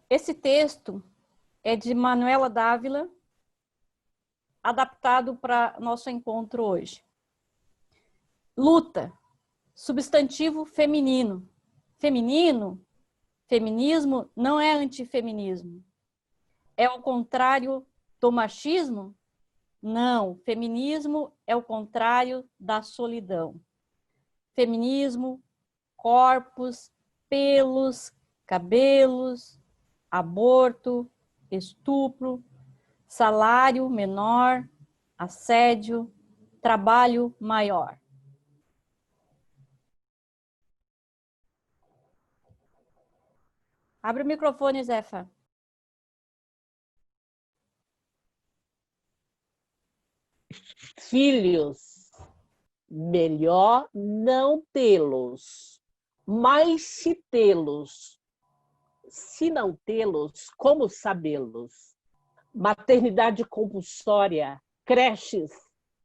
Esse texto é de Manuela Dávila, adaptado para nosso encontro hoje. Luta, substantivo feminino. Feminino, feminismo não é antifeminismo. É o contrário do machismo? Não, feminismo é o contrário da solidão. Feminismo, corpos, pelos, cabelos, aborto, estupro, salário menor, assédio, trabalho maior. Abre o microfone, Zefa. Filhos, melhor não tê-los, mas se tê-los. Se não tê-los, como sabê-los? Maternidade compulsória, creches,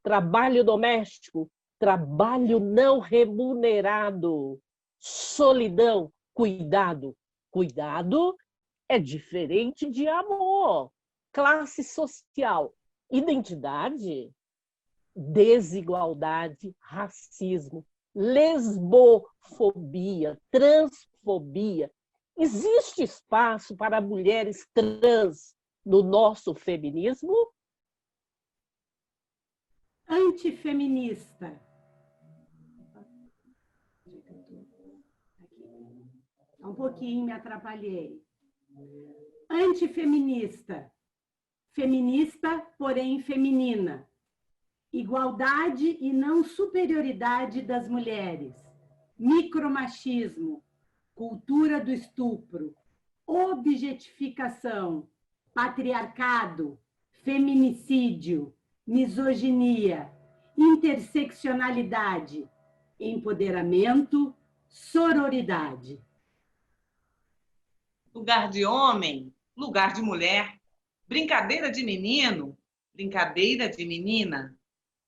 trabalho doméstico, trabalho não remunerado, solidão, cuidado. Cuidado é diferente de amor. Classe social, identidade, desigualdade, racismo, lesbofobia, transfobia. Existe espaço para mulheres trans no nosso feminismo? Antifeminista. Um pouquinho me atrapalhei. Antifeminista. Feminista, porém feminina. Igualdade e não superioridade das mulheres. Micromachismo. Cultura do estupro. Objetificação. Patriarcado. Feminicídio. Misoginia. Interseccionalidade. Empoderamento. Sororidade. Lugar de homem, lugar de mulher. Brincadeira de menino, brincadeira de menina.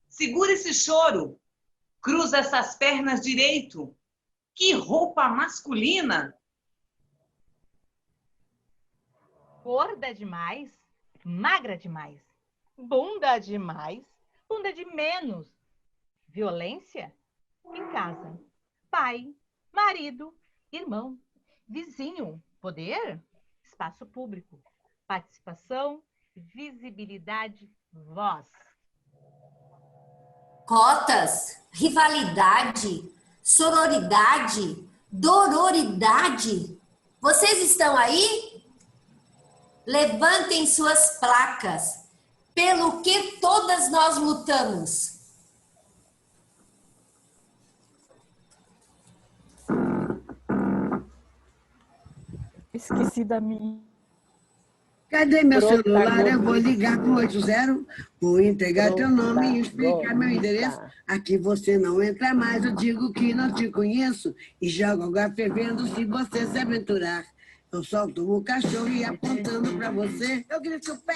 Segura esse choro, cruza essas pernas direito. Que roupa masculina! Gorda demais, magra demais, bunda demais, bunda de menos. Violência em casa. Pai, marido, irmão, vizinho. Poder, espaço público. Participação, visibilidade, voz. Cotas, rivalidade, sororidade, dororidade. Vocês estão aí? Levantem suas placas, pelo que todas nós lutamos. Esqueci da minha. Cadê meu celular? Eu vou ligar para o 80, vou entregar teu nome e explicar meu endereço. Aqui você não entra mais, eu digo que não te conheço e jogo água fervendo se você se aventurar. Eu solto o cachorro e apontando para você, eu grito pé.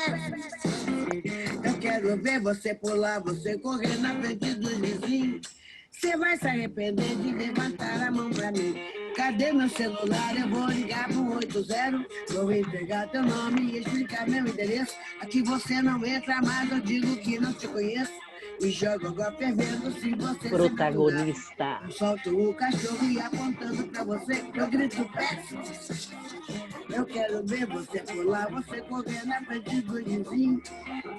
Eu quero ver você pular, você correr na frente dos vizinhos. Você vai se arrepender de levantar a mão pra mim. Cadê meu celular? Eu vou ligar pro 80. Vou entregar teu nome e explicar meu endereço. Aqui você não entra mais, eu digo que não te conheço. E jogo água fervendo se você protagonista. Eu solto o cachorro e apontando pra você, eu grito pé. Eu quero ver você pular, você correr na frente do vizinho.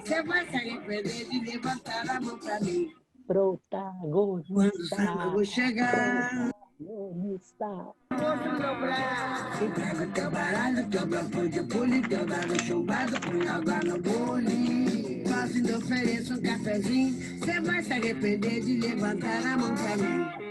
Você vai se arrepender de levantar a mão pra mim. Protagonista. Quando o sábado chegar, protagonista. E pega teu baralho, teu bloco de pule, teu dado chumbado, põe água no bule. Fazendo ofereço um cafezinho, você vai se arrepender de levantar a mão pra mim.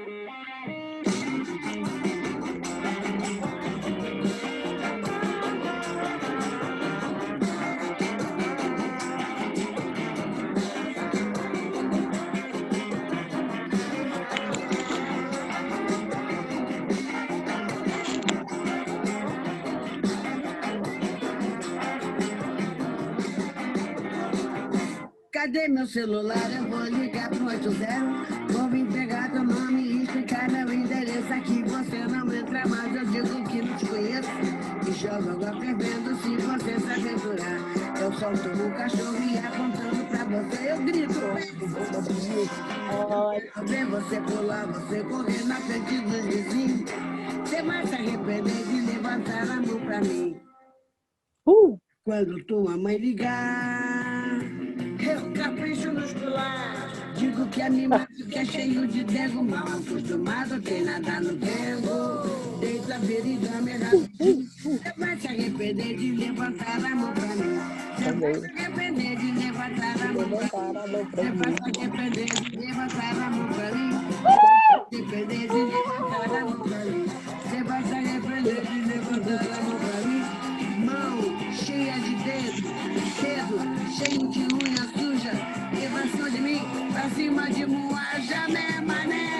Cadê meu celular? Eu vou ligar pro 80. Vou entregar teu nome e explicar meu endereço. Aqui você não entra mais, eu digo que não te conheço. E caprichosa, água fervendo, se você se aventurar. Eu solto o cachorro e apontando pra você, eu grito. Eu ver você pular, você correr na frente dos vizinhos. Você vai se arrepender de levantar a mão pra mim. Quando tua mãe ligar, eu capricho nos pular. Digo que é mimado, que é cheio de dengo, mal acostumado, tem nada no dengo. Deita a veridame rapidinho. Você vai se arrepender de levantar a mão pra mim. Você vai se arrepender de levantar a mão pra mim. Você vai se arrepender de levantar a mão pra mim. Arrepender de levantar a mão pra mim. Você vai se arrepender de levantar a mão pra mim. Mão cheia de dedo cheio de unha suja, e vai cima de mim, pra cima de moaja, né, mané?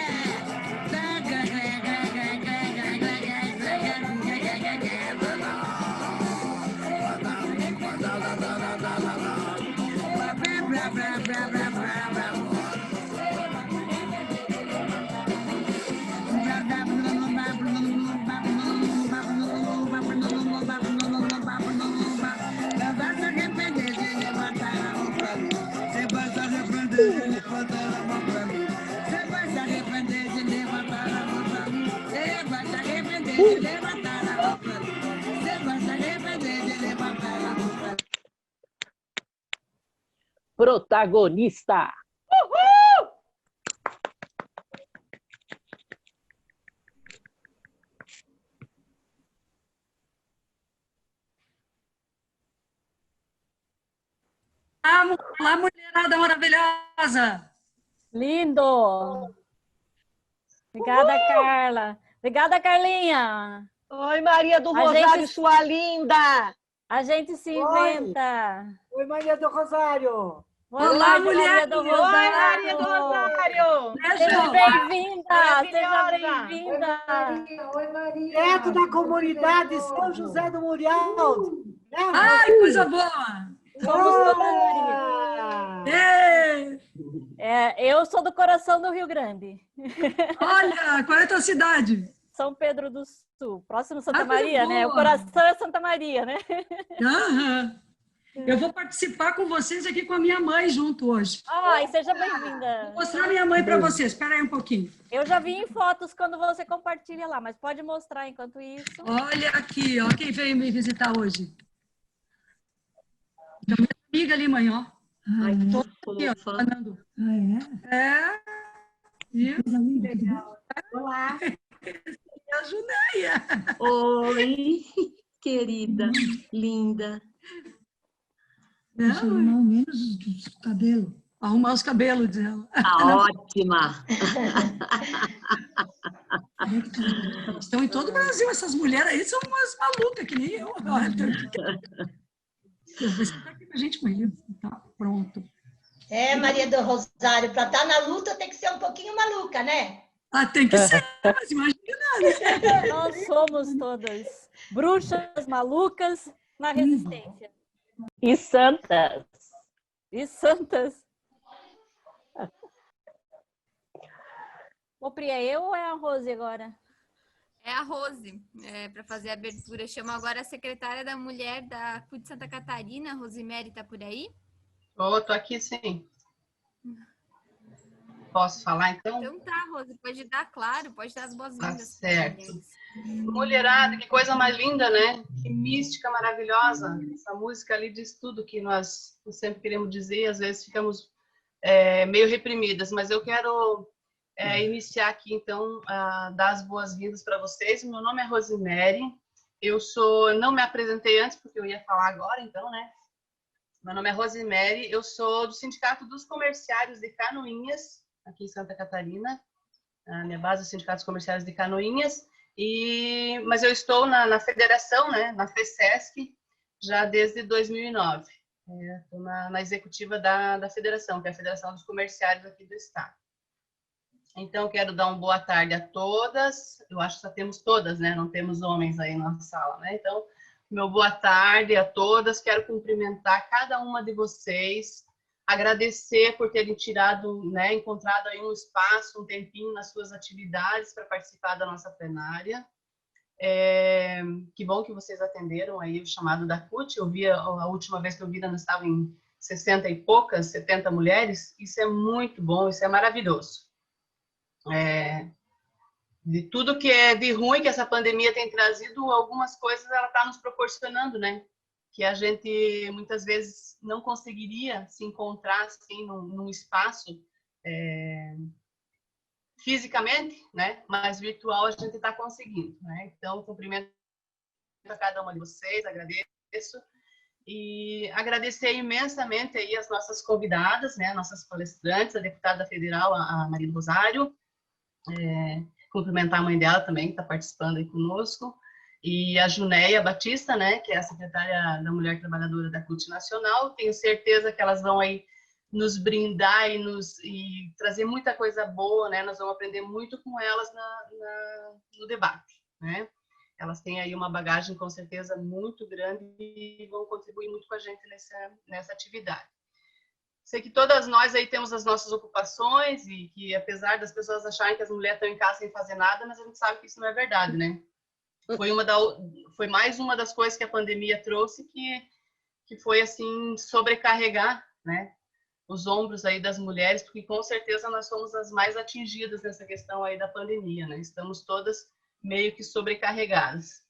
Protagonista. Uhul! Olá, mulherada maravilhosa! Lindo! Obrigada, Carla. Obrigada, Carlinha. Oi, Maria do A Rosário, gente- sua linda! A gente se inventa. Oi, Maria do Rosário. Boa Olá, noite, mulher. Maria do Oi, Rosário. Maria do Rosário! Seja bem-vinda. Seja Maravilhosa. bem-vinda. Oi, Maria. Direto da comunidade São José do Murialdo. Ai, coisa boa! Somos todas, Maria. Ê, Eu sou do coração do Rio Grande. olha, qual é a tua cidade? São Pedro do Sul. Próximo Santa coisa Maria, né? O boa. coração é Santa Maria, né? Aham. Eu vou participar com vocês aqui com a minha mãe junto hoje. Ai, seja bem-vinda. Vou mostrar minha mãe para vocês. Espera aí um pouquinho. Eu já vi em fotos quando você compartilha lá, mas pode mostrar enquanto isso. Olha aqui, ó, quem veio me visitar hoje. Então, minha amiga ali, mãe, ó. Ai, que Aqui, ó, fofa. falando. É. Viu? Olá. E a Junéia. Oi, querida, linda. Arrumar menos os cabelos. Arrumar os cabelos, diz ela. Tá ótima. Estão em todo o Brasil, essas mulheres aí são umas malucas, que nem eu agora. Você está aqui com a gente, Maria. Tá, pronto. É, Maria do Rosário, para estar na luta tem que ser um pouquinho maluca, né? Ah, tem que ser, mas imagina, né? Nós somos todas bruxas malucas na resistência. E santas. E santas. Ô, Pri, é eu ou é a Rose agora? É a Rose, para fazer a abertura. Chamo agora a secretária da Mulher da CUT de Santa Catarina, Rosemary, tá por aí? Tô aqui sim. Posso falar, então? Então tá, Rose, pode dar, claro, pode dar as boas-vindas. Tá certo. Mulherada, que coisa mais linda, né? Que mística maravilhosa. Essa música ali diz tudo que nós sempre queremos dizer e às vezes ficamos meio reprimidas, mas eu quero iniciar aqui, então, dar as boas-vindas para vocês. Meu nome é Rosemary, não me apresentei antes, porque eu ia falar agora, então, né? Meu nome é Rosemary, eu sou do Sindicato dos Comerciários de Canoinhas, aqui em Santa Catarina. A minha base é o Sindicato dos Comerciários de Canoinhas, mas eu estou na federação, né, na FESESC, já desde 2009. Estou na executiva da federação, que é a Federação dos Comerciários aqui do estado. Então, quero dar uma boa tarde a todas. Eu acho que só temos todas, né? Não temos homens aí na sala, né? Então, meu boa tarde a todas. Quero cumprimentar cada uma de vocês, agradecer por terem tirado, né, encontrado aí um espaço, um tempinho nas suas atividades para participar da nossa plenária. Que bom que vocês atenderam aí o chamado da CUT. Eu vi, a última vez que eu vi, nós estava em 60 e poucas, 70 mulheres. Isso é muito bom, isso é maravilhoso. De tudo que é de ruim que essa pandemia tem trazido, algumas coisas ela está nos proporcionando, né? Que a gente muitas vezes não conseguiria se encontrar assim num espaço fisicamente, né? Mas virtual a gente está conseguindo, né? Então, cumprimento a cada uma de vocês, agradeço. E agradecer imensamente aí as nossas convidadas, né? Nossas palestrantes, a deputada federal, a Maria do Rosário. Cumprimentar a mãe dela também, que está participando aí conosco. E a Junéia Batista, né? Que é a secretária da Mulher Trabalhadora da CUT Nacional. Tenho certeza que elas vão aí nos brindar e trazer muita coisa boa, né? Nós vamos aprender muito com elas no debate, né? Elas têm aí uma bagagem, com certeza, muito grande e vão contribuir muito com a gente nessa atividade. Sei que todas nós aí temos as nossas ocupações e que, apesar das pessoas acharem que as mulheres estão em casa sem fazer nada, mas a gente sabe que isso não é verdade, né? Foi mais uma das coisas que a pandemia trouxe que foi, assim, sobrecarregar, né? Os ombros aí das mulheres, porque com certeza nós somos as mais atingidas nessa questão aí da pandemia, né? Estamos todas meio que sobrecarregadas.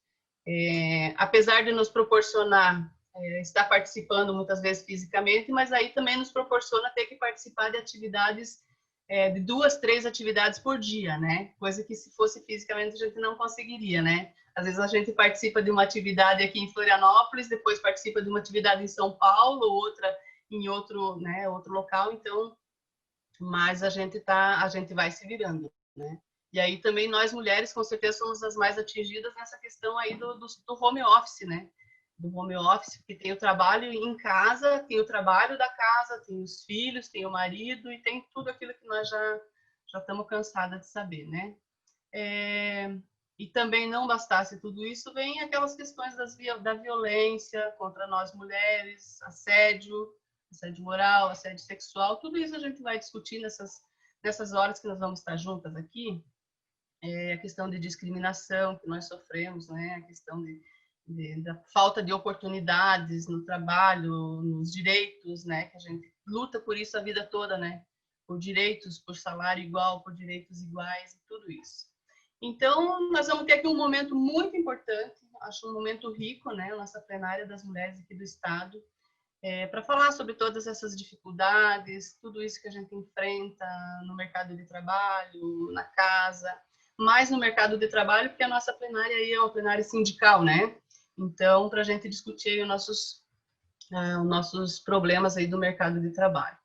Apesar de nos proporcionar estar participando muitas vezes fisicamente, mas aí também nos proporciona ter que participar de atividades, de 2, 3 atividades por dia, né? Coisa que se fosse fisicamente a gente não conseguiria, né? Às vezes a gente participa de uma atividade aqui em Florianópolis, depois participa de uma atividade em São Paulo, outra em outro, né, outro local, então, mas a gente vai se virando, né? E aí também nós mulheres, com certeza, somos as mais atingidas nessa questão aí do home office, né? Do home office, porque tem o trabalho em casa, tem o trabalho da casa, tem os filhos, tem o marido e tem tudo aquilo que nós já estamos cansadas de saber, né? E também não bastasse tudo isso, vem aquelas questões da violência contra nós mulheres, assédio moral, assédio sexual, tudo isso a gente vai discutir nessas horas que nós vamos estar juntas aqui. A questão de discriminação que nós sofremos, né? A questão da falta de oportunidades no trabalho, nos direitos, né? Que a gente luta por isso a vida toda, né? Por direitos, por salário igual, por direitos iguais e tudo isso. Então, nós vamos ter aqui um momento muito importante, acho um momento rico, né? Nossa plenária das mulheres aqui do Estado, para falar sobre todas essas dificuldades, tudo isso que a gente enfrenta no mercado de trabalho, na casa, mais no mercado de trabalho, porque a nossa plenária aí é uma plenária sindical, né? Então, para a gente discutir aí os nossos problemas aí do mercado de trabalho.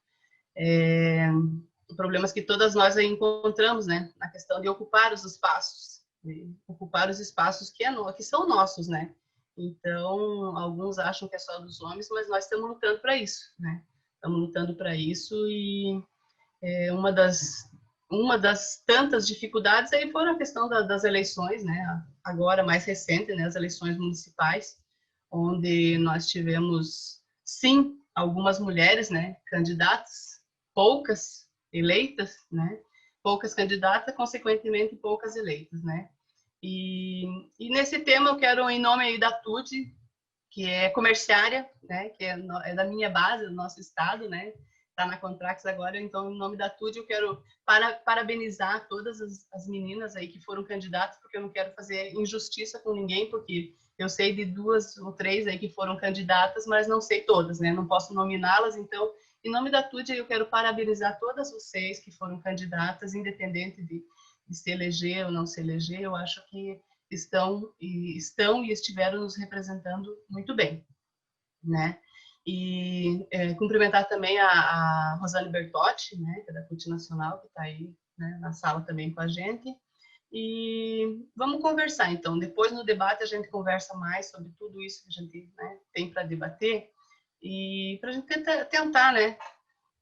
Problemas que todas nós aí encontramos, né? Na questão de ocupar os espaços que são nossos, né? Então, alguns acham que é só dos homens, mas nós estamos lutando para isso, né? Estamos lutando para isso e uma das tantas dificuldades aí foram a questão das eleições, né? Agora, mais recente, né? As eleições municipais, onde nós tivemos, sim, algumas mulheres, né? Candidatas, poucas eleitas, né? Poucas candidatas, consequentemente, poucas eleitas, né? E nesse tema eu quero, em nome aí da TUD, que é comerciária, né, que é da minha base, do nosso estado, né, está na Contrax agora, então em nome da TUD eu quero parabenizar todas as meninas aí que foram candidatas, porque eu não quero fazer injustiça com ninguém, porque eu sei de 2 ou 3 aí que foram candidatas, mas não sei todas, né, não posso nominá-las, então em nome da TUD eu quero parabenizar todas vocês que foram candidatas, independente de se eleger ou não se eleger, eu acho que estão e estiveram nos representando muito bem, né? E cumprimentar também a Rosane Bertotti, né, que é da CUT Nacional, que está aí, né, na sala também com a gente. E vamos conversar, então. Depois, no debate, a gente conversa mais sobre tudo isso que a gente, né, tem para debater e para a gente tentar, né,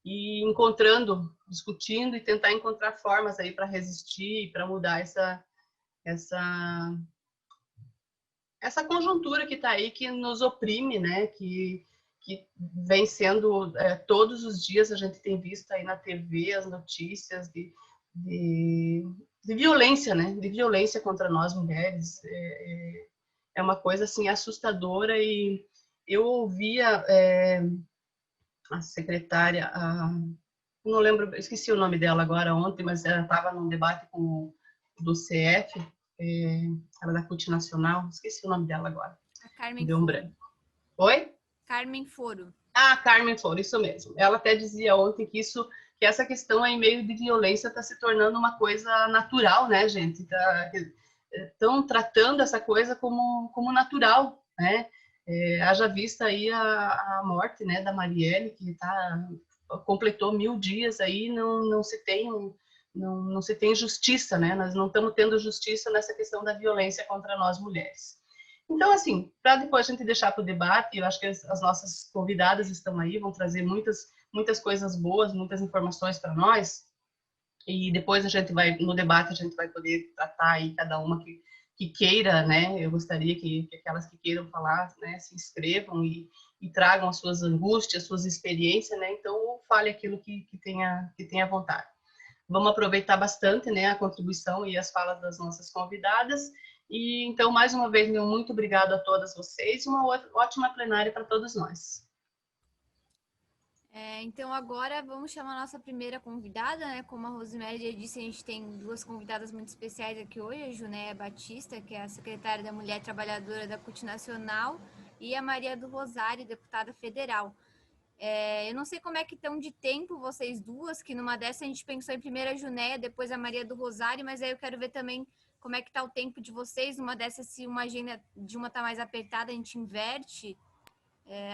e encontrando, discutindo e tentar encontrar formas aí para resistir, para mudar essa conjuntura que está aí, que nos oprime, né? Que vem sendo todos os dias a gente tem visto aí na TV as notícias violência, né? De violência contra nós mulheres. É uma coisa assim assustadora. E eu ouvia a secretária, não lembro, esqueci o nome dela agora ontem, mas ela estava num debate do CF, ela da CUT Nacional, esqueci o nome dela agora. A Carmen Deu um Foro. branco. Oi? Carmen Foro. Ah, Carmen Foro, isso mesmo. Ela até dizia ontem que essa questão aí meio de violência está se tornando uma coisa natural, né, gente? Estão tratando essa coisa como natural, né? Haja vista aí a morte, né, da Marielle, que completou 1000 dias aí, não se tem justiça, né? Nós não estamos tendo justiça nessa questão da violência contra nós mulheres. Então, assim, para depois a gente deixar para o debate, eu acho que as nossas convidadas estão aí, vão trazer muitas coisas boas, muitas informações para nós, e depois no debate, a gente vai poder tratar aí cada uma que queira, né? Eu gostaria que aquelas que queiram falar, né, se inscrevam e tragam as suas angústias, suas experiências, né? Então, fale aquilo que tenha vontade. Vamos aproveitar bastante, né, a contribuição e as falas das nossas convidadas. E então, mais uma vez, meu muito obrigado a todas vocês. Uma ótima plenária para todos nós. Então, agora vamos chamar a nossa primeira convidada, né? Como a Rosemary já disse, a gente tem 2 convidadas muito especiais aqui hoje, a Junéia Batista, que é a secretária da Mulher Trabalhadora da CUT Nacional, e a Maria do Rosário, deputada federal. Eu não sei como é que estão de tempo vocês duas, que numa dessa a gente pensou em primeiro a Junéia, depois a Maria do Rosário, mas aí eu quero ver também como é que está o tempo de vocês. Numa dessas, se uma agenda de uma está mais apertada, a gente inverte.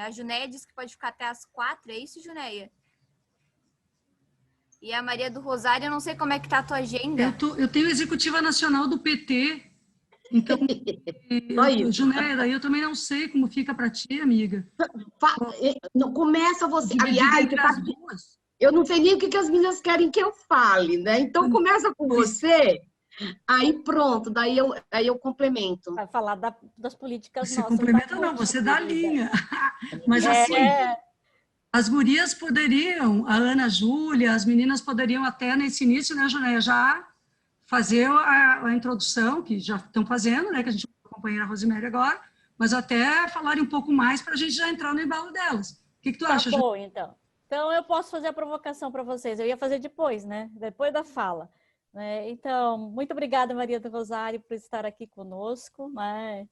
A Junéia disse que pode ficar até às 4, é isso, Junéia? E a Maria do Rosário, eu não sei como é que está a tua agenda. Eu tenho executiva nacional do PT, então, Junéia, daí eu também não sei como fica para ti, amiga. Não começa você. Dividida Aliás, entre as duas. eu não sei nem o que as meninas querem que eu fale, né? Então começa com você. Aí pronto, daí eu complemento. Vai falar das políticas Você nossas. complementa não, você dá a linha. Mas assim, as gurias poderiam, a Ana Júlia, as meninas poderiam até nesse início, né, Junéia, já fazer a introdução, que já estão fazendo, né, que a gente acompanha a Rosemary agora, mas até falarem um pouco mais para a gente já entrar no embalo delas. O que tu acha, Junéia? Bom, então. Então eu posso fazer a provocação para vocês. Eu ia fazer depois, né? Depois da fala. Então, muito obrigada, Maria do Rosário, por estar aqui conosco.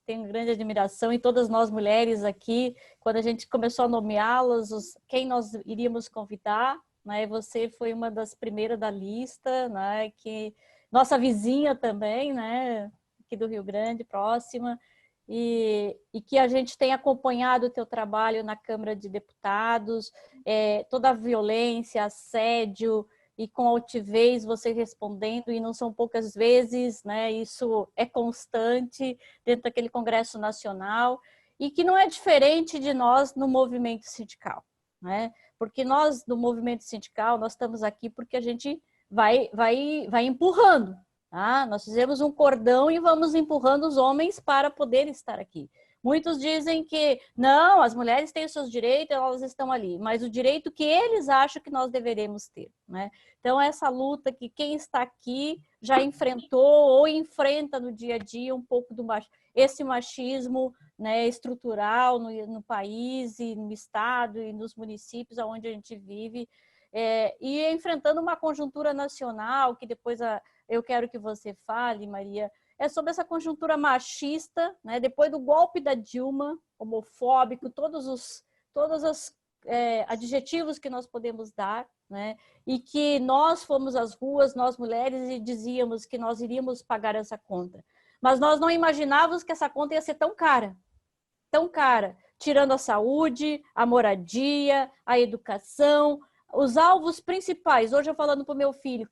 Tenho grande admiração e todas nós mulheres aqui, quando a gente começou a nomeá-las, quem nós iríamos convidar, você foi uma das primeiras da lista, que nossa vizinha também, aqui do Rio Grande, próxima, e que a gente tem acompanhado o teu trabalho na Câmara de Deputados, toda a violência, assédio, e com altivez você respondendo, e não são poucas vezes, isso é constante dentro daquele Congresso Nacional, e que não é diferente de nós no movimento sindical, porque nós, no movimento sindical, nós estamos aqui porque a gente vai empurrando, tá? Nós fizemos um cordão e vamos empurrando os homens para poder estar aqui. Muitos dizem que, não, as mulheres têm os seus direitos, elas estão ali, mas o direito que eles acham que nós deveremos ter, Então, essa luta que quem está aqui já enfrentou ou enfrenta no dia a dia um pouco esse machismo estrutural no país e no estado e nos municípios onde a gente vive, e enfrentando uma conjuntura nacional, que depois eu quero que você fale, Maria, sobre essa conjuntura machista, depois do golpe da Dilma, homofóbico, todos os adjetivos que nós podemos dar, e que nós fomos às ruas, nós mulheres, e dizíamos que nós iríamos pagar essa conta. Mas nós não imaginávamos que essa conta ia ser tão cara, tirando a saúde, a moradia, a educação, os alvos principais. Hoje eu falando para o meu filho,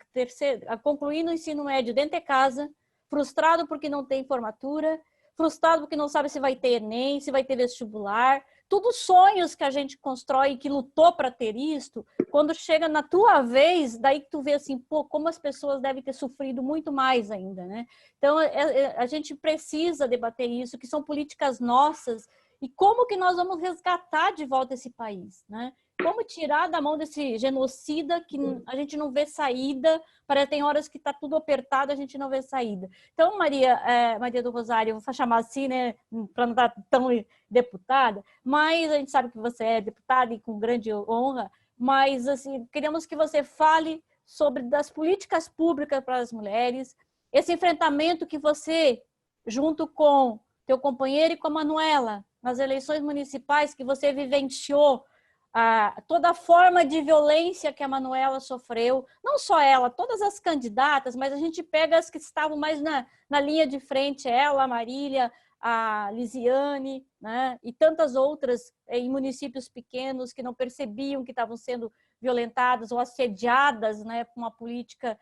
concluindo o ensino médio dentro de casa, frustrado porque não tem formatura, frustrado porque não sabe se vai ter Enem, se vai ter vestibular, tudo sonhos que a gente constrói, que lutou para ter isto, quando chega na tua vez, daí que tu vê assim, como as pessoas devem ter sofrido muito mais ainda, Então, a gente precisa debater isso, que são políticas nossas E como que nós vamos resgatar de volta esse país, né? Como tirar da mão desse genocida que a gente não vê saída, para tem horas que está tudo apertado, a gente não vê saída. Então, Maria do Rosário, vou chamar assim, né, para não estar tão deputada, mas a gente sabe que você é deputada e com grande honra, mas assim, queremos que você fale sobre das políticas públicas para as mulheres, esse enfrentamento que você, junto com teu companheiro e com a Manuela, nas eleições municipais que você vivenciou, toda a forma de violência que a Manuela sofreu, não só ela, todas as candidatas, mas a gente pega as que estavam mais na linha de frente, ela, a Marília, a Lisiane, né, e tantas outras em municípios pequenos que não percebiam que estavam sendo violentadas ou assediadas, né, com uma política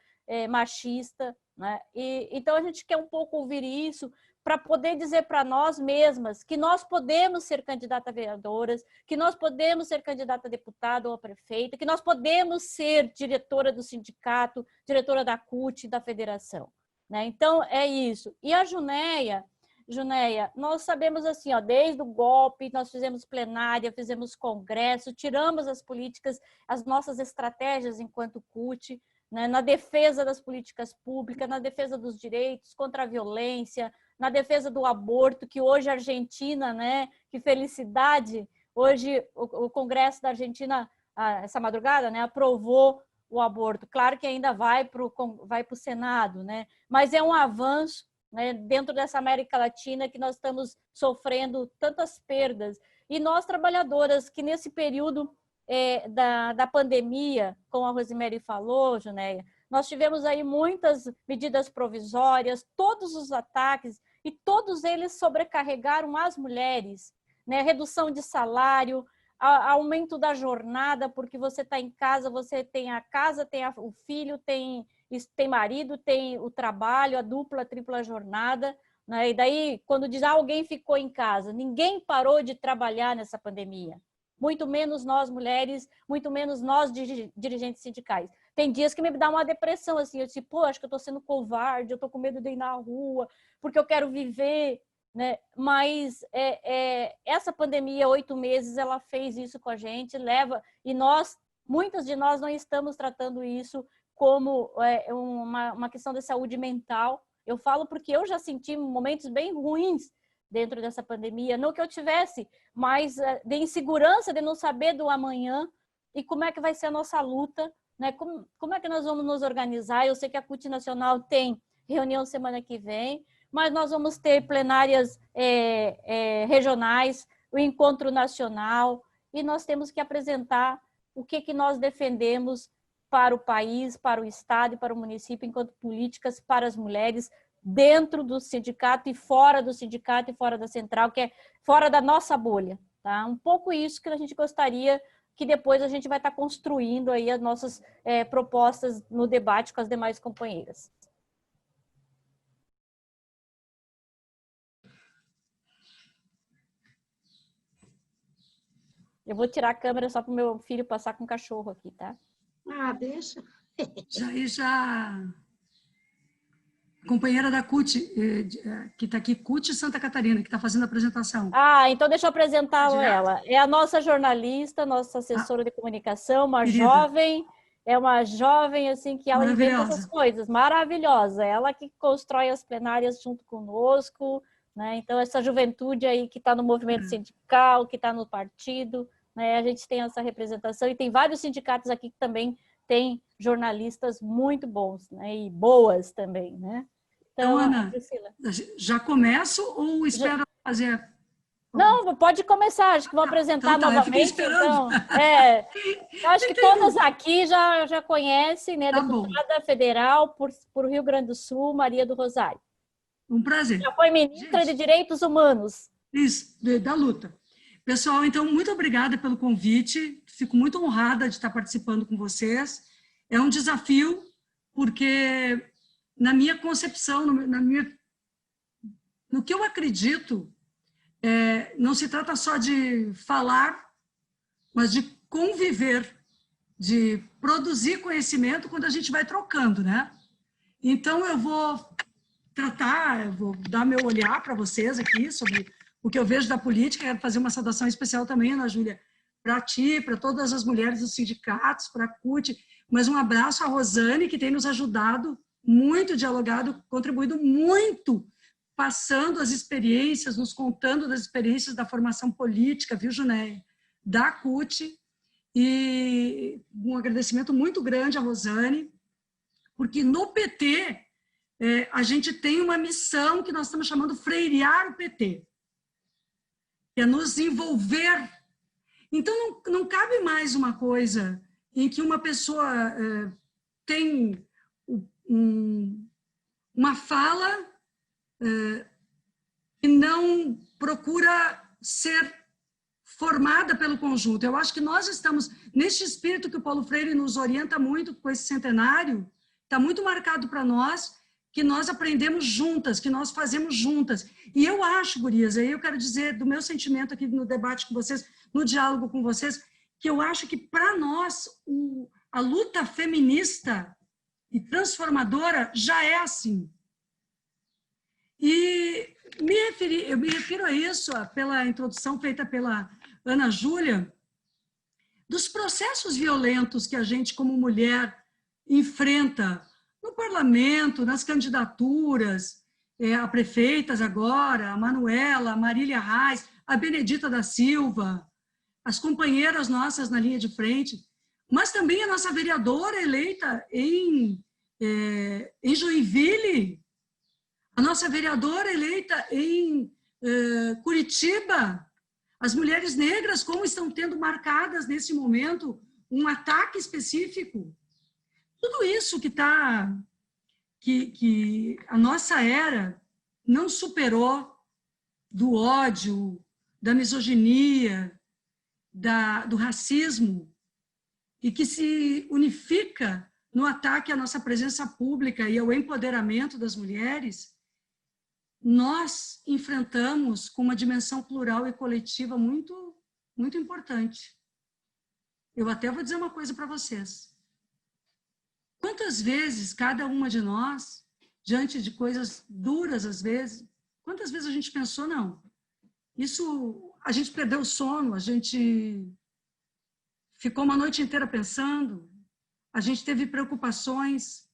machista, né? Então a gente quer um pouco ouvir isso, para poder dizer para nós mesmas que nós podemos ser candidata a vereadoras, que nós podemos ser candidata a deputada ou a prefeita, que nós podemos ser diretora do sindicato, diretora da CUT, da federação, né? Então, é isso. E a Junéia, nós sabemos assim, ó, desde o golpe, nós fizemos plenária, fizemos congresso, tiramos as políticas, as nossas estratégias enquanto CUT, né, na defesa das políticas públicas, na defesa dos direitos, contra a violência, na defesa do aborto, que hoje a Argentina, né, que felicidade, hoje o Congresso da Argentina, essa madrugada, né, aprovou o aborto. Claro que ainda vai para o Senado, né, mas é um avanço, né, dentro dessa América Latina que nós estamos sofrendo tantas perdas. E nós, trabalhadoras, que nesse período da pandemia, como a Rosemary falou, Junéia, nós tivemos aí muitas medidas provisórias, todos os ataques, e todos eles sobrecarregaram as mulheres, né? Redução de salário, aumento da jornada, porque você está em casa, você tem a casa, tem o filho, tem marido, tem o trabalho, a dupla, a tripla jornada, né? E daí, quando diz alguém ficou em casa, ninguém parou de trabalhar nessa pandemia. Muito menos nós mulheres, muito menos nós dirigentes sindicais. Tem dias que me dá uma depressão, assim, eu disse, pô, acho que eu estou sendo covarde, eu estou com medo de ir na rua, porque eu quero viver, né? Mas essa pandemia, 8 meses, ela fez isso com a gente, e muitas de nós não estamos tratando isso como uma questão de saúde mental. Eu falo porque eu já senti momentos bem ruins dentro dessa pandemia, não que eu tivesse, mas de insegurança, de não saber do amanhã e como é que vai ser a nossa luta, né? Como é que nós vamos nos organizar. Eu sei que a CUT Nacional tem reunião semana que vem, mas nós vamos ter plenárias regionais, o encontro nacional, e nós temos que apresentar o que nós defendemos para o país, para o Estado e para o município, enquanto políticas para as mulheres, dentro do sindicato e fora do sindicato e fora da central, que é fora da nossa bolha, tá? Um pouco isso que a gente gostaria que depois a gente vai estar construindo aí as nossas propostas no debate com as demais companheiras. Eu vou tirar a câmera só para o meu filho passar com o cachorro aqui, tá? Ah, deixa. Já companheira da CUT, que está aqui, CUT Santa Catarina, que está fazendo a apresentação. Ah, então deixa eu apresentar ela. É a nossa jornalista, nossa assessora de comunicação, uma jovem, assim, que ela inventa essas coisas, maravilhosa. Ela que constrói as plenárias junto conosco, né? Então, essa juventude aí que está no movimento sindical, que está no partido, né? A gente tem essa representação e tem vários sindicatos aqui que também têm jornalistas muito bons, né? E boas também, né? Então, Ana, Priscila, já começo ou espero fazer? Não, pode começar, acho que vou apresentar novamente. Então, eu acho que todas aqui já conhecem, né? Deputada federal por Rio Grande do Sul, Maria do Rosário. Um prazer. Já foi ministra de Direitos Humanos. Isso, da luta. Pessoal, então, muito obrigada pelo convite. Fico muito honrada de estar participando com vocês. É um desafio, porque na minha concepção, no que eu acredito, não se trata só de falar, mas de conviver, de produzir conhecimento quando a gente vai trocando, né? Então, eu vou dar meu olhar para vocês aqui sobre o que eu vejo da política. Quero fazer uma saudação especial também, Ana Júlia, para ti, para todas as mulheres dos sindicatos, para a CUT, mas um abraço à Rosane, que tem nos ajudado muito, dialogado, contribuído muito, passando as experiências, nos contando das experiências da formação política, viu, Junéia? Da CUT, e um agradecimento muito grande à Rosane, porque no PT a gente tem uma missão que nós estamos chamando freirear o PT, que é nos envolver. Então, não cabe mais uma coisa em que uma pessoa tem uma fala e não procura ser formada pelo conjunto. Eu acho que nós estamos, neste espírito que o Paulo Freire nos orienta muito com esse centenário, está muito marcado para nós, que nós aprendemos juntas, que nós fazemos juntas. E eu acho, gurias, aí eu quero dizer do meu sentimento aqui no debate com vocês, no diálogo com vocês, que eu acho que para nós a luta feminista e transformadora já é assim. E eu me refiro a isso, pela introdução feita pela Ana Júlia, dos processos violentos que a gente, como mulher, enfrenta no parlamento, nas candidaturas, a prefeitas agora, a Manuela, a Marília Reis, a Benedita da Silva, as companheiras nossas na linha de frente, mas também a nossa vereadora eleita em Joinville, a nossa vereadora eleita em Curitiba, as mulheres negras, como estão tendo marcadas nesse momento um ataque específico. Tudo isso que a nossa era não superou, do ódio, da misoginia, do racismo, e que se unifica no ataque à nossa presença pública e ao empoderamento das mulheres, nós enfrentamos com uma dimensão plural e coletiva muito, muito importante. Eu até vou dizer uma coisa para vocês. Quantas vezes cada uma de nós, diante de coisas duras às vezes, quantas vezes a gente pensou, não, isso, a gente perdeu o sono, a gente ficou uma noite inteira pensando, a gente teve preocupações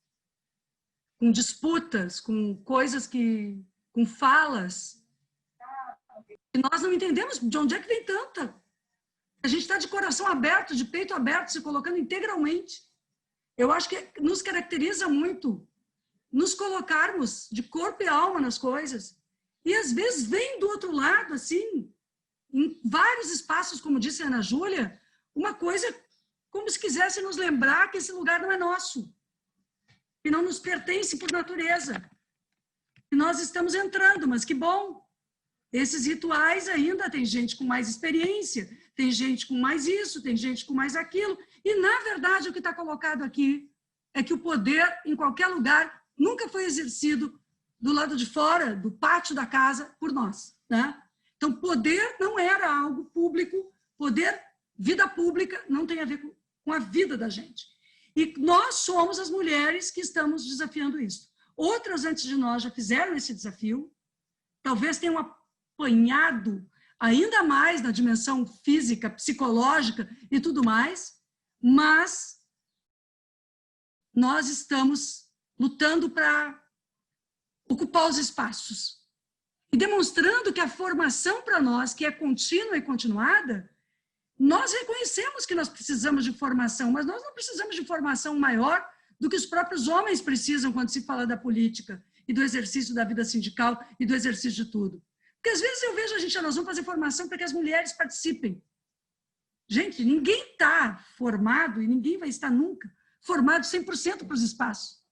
com disputas, com coisas com falas, e nós não entendemos de onde é que vem tanta. A gente está de coração aberto, de peito aberto, se colocando integralmente. Eu acho que nos caracteriza muito nos colocarmos de corpo e alma nas coisas. E às vezes vem do outro lado, assim, em vários espaços, como disse a Ana Júlia, uma coisa como se quisesse nos lembrar que esse lugar não é nosso, que não nos pertence por natureza. E nós estamos entrando, mas que bom. Esses rituais ainda tem gente com mais experiência, tem gente com mais isso, tem gente com mais aquilo. E, na verdade, o que está colocado aqui é que o poder, em qualquer lugar, nunca foi exercido do lado de fora, do pátio da casa, por nós, né? Então, poder não era algo público, poder, vida pública, não tem a ver com a vida da gente. E nós somos as mulheres que estamos desafiando isso. Outras antes de nós já fizeram esse desafio, talvez tenham apanhado ainda mais na dimensão física, psicológica e tudo mais, mas nós estamos lutando para ocupar os espaços e demonstrando que a formação para nós, que é contínua e continuada, nós reconhecemos que nós precisamos de formação, mas nós não precisamos de formação maior do que os próprios homens precisam quando se fala da política e do exercício da vida sindical e do exercício de tudo. Porque às vezes eu vejo nós vamos fazer formação para que as mulheres participem. Gente, ninguém está formado e ninguém vai estar nunca formado 100% para os espaços.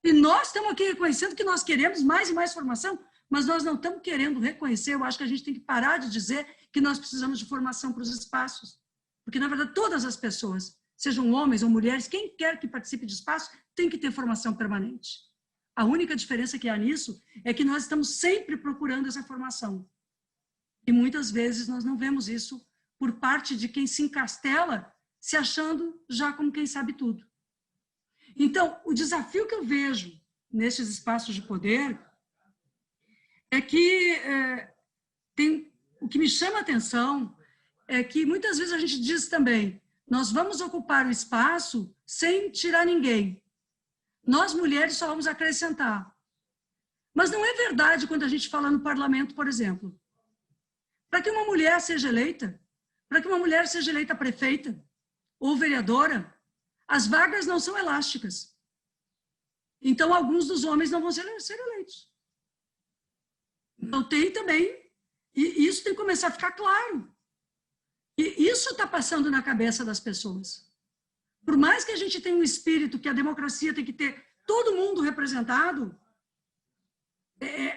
E nós estamos aqui reconhecendo que nós queremos mais e mais formação, mas nós não estamos querendo reconhecer. Eu acho que a gente tem que parar de dizer que nós precisamos de formação para os espaços. Porque, na verdade, todas as pessoas, sejam homens ou mulheres, quem quer que participe de espaço, tem que ter formação permanente. A única diferença que há nisso é que nós estamos sempre procurando essa formação. E muitas vezes nós não vemos isso por parte de quem se encastela, se achando já como quem sabe tudo. Então, o desafio que eu vejo nesses espaços de poder é que o que me chama a atenção é que muitas vezes a gente diz também, nós vamos ocupar o espaço sem tirar ninguém. Nós, mulheres, só vamos acrescentar. Mas não é verdade quando a gente fala no parlamento, por exemplo. Para que uma mulher seja eleita, prefeita ou vereadora, as vagas não são elásticas. Então, alguns dos homens não vão ser eleitos. Então, tem também, e isso tem que começar a ficar claro. E isso está passando na cabeça das pessoas. Por mais que a gente tenha um espírito que a democracia tem que ter todo mundo representado,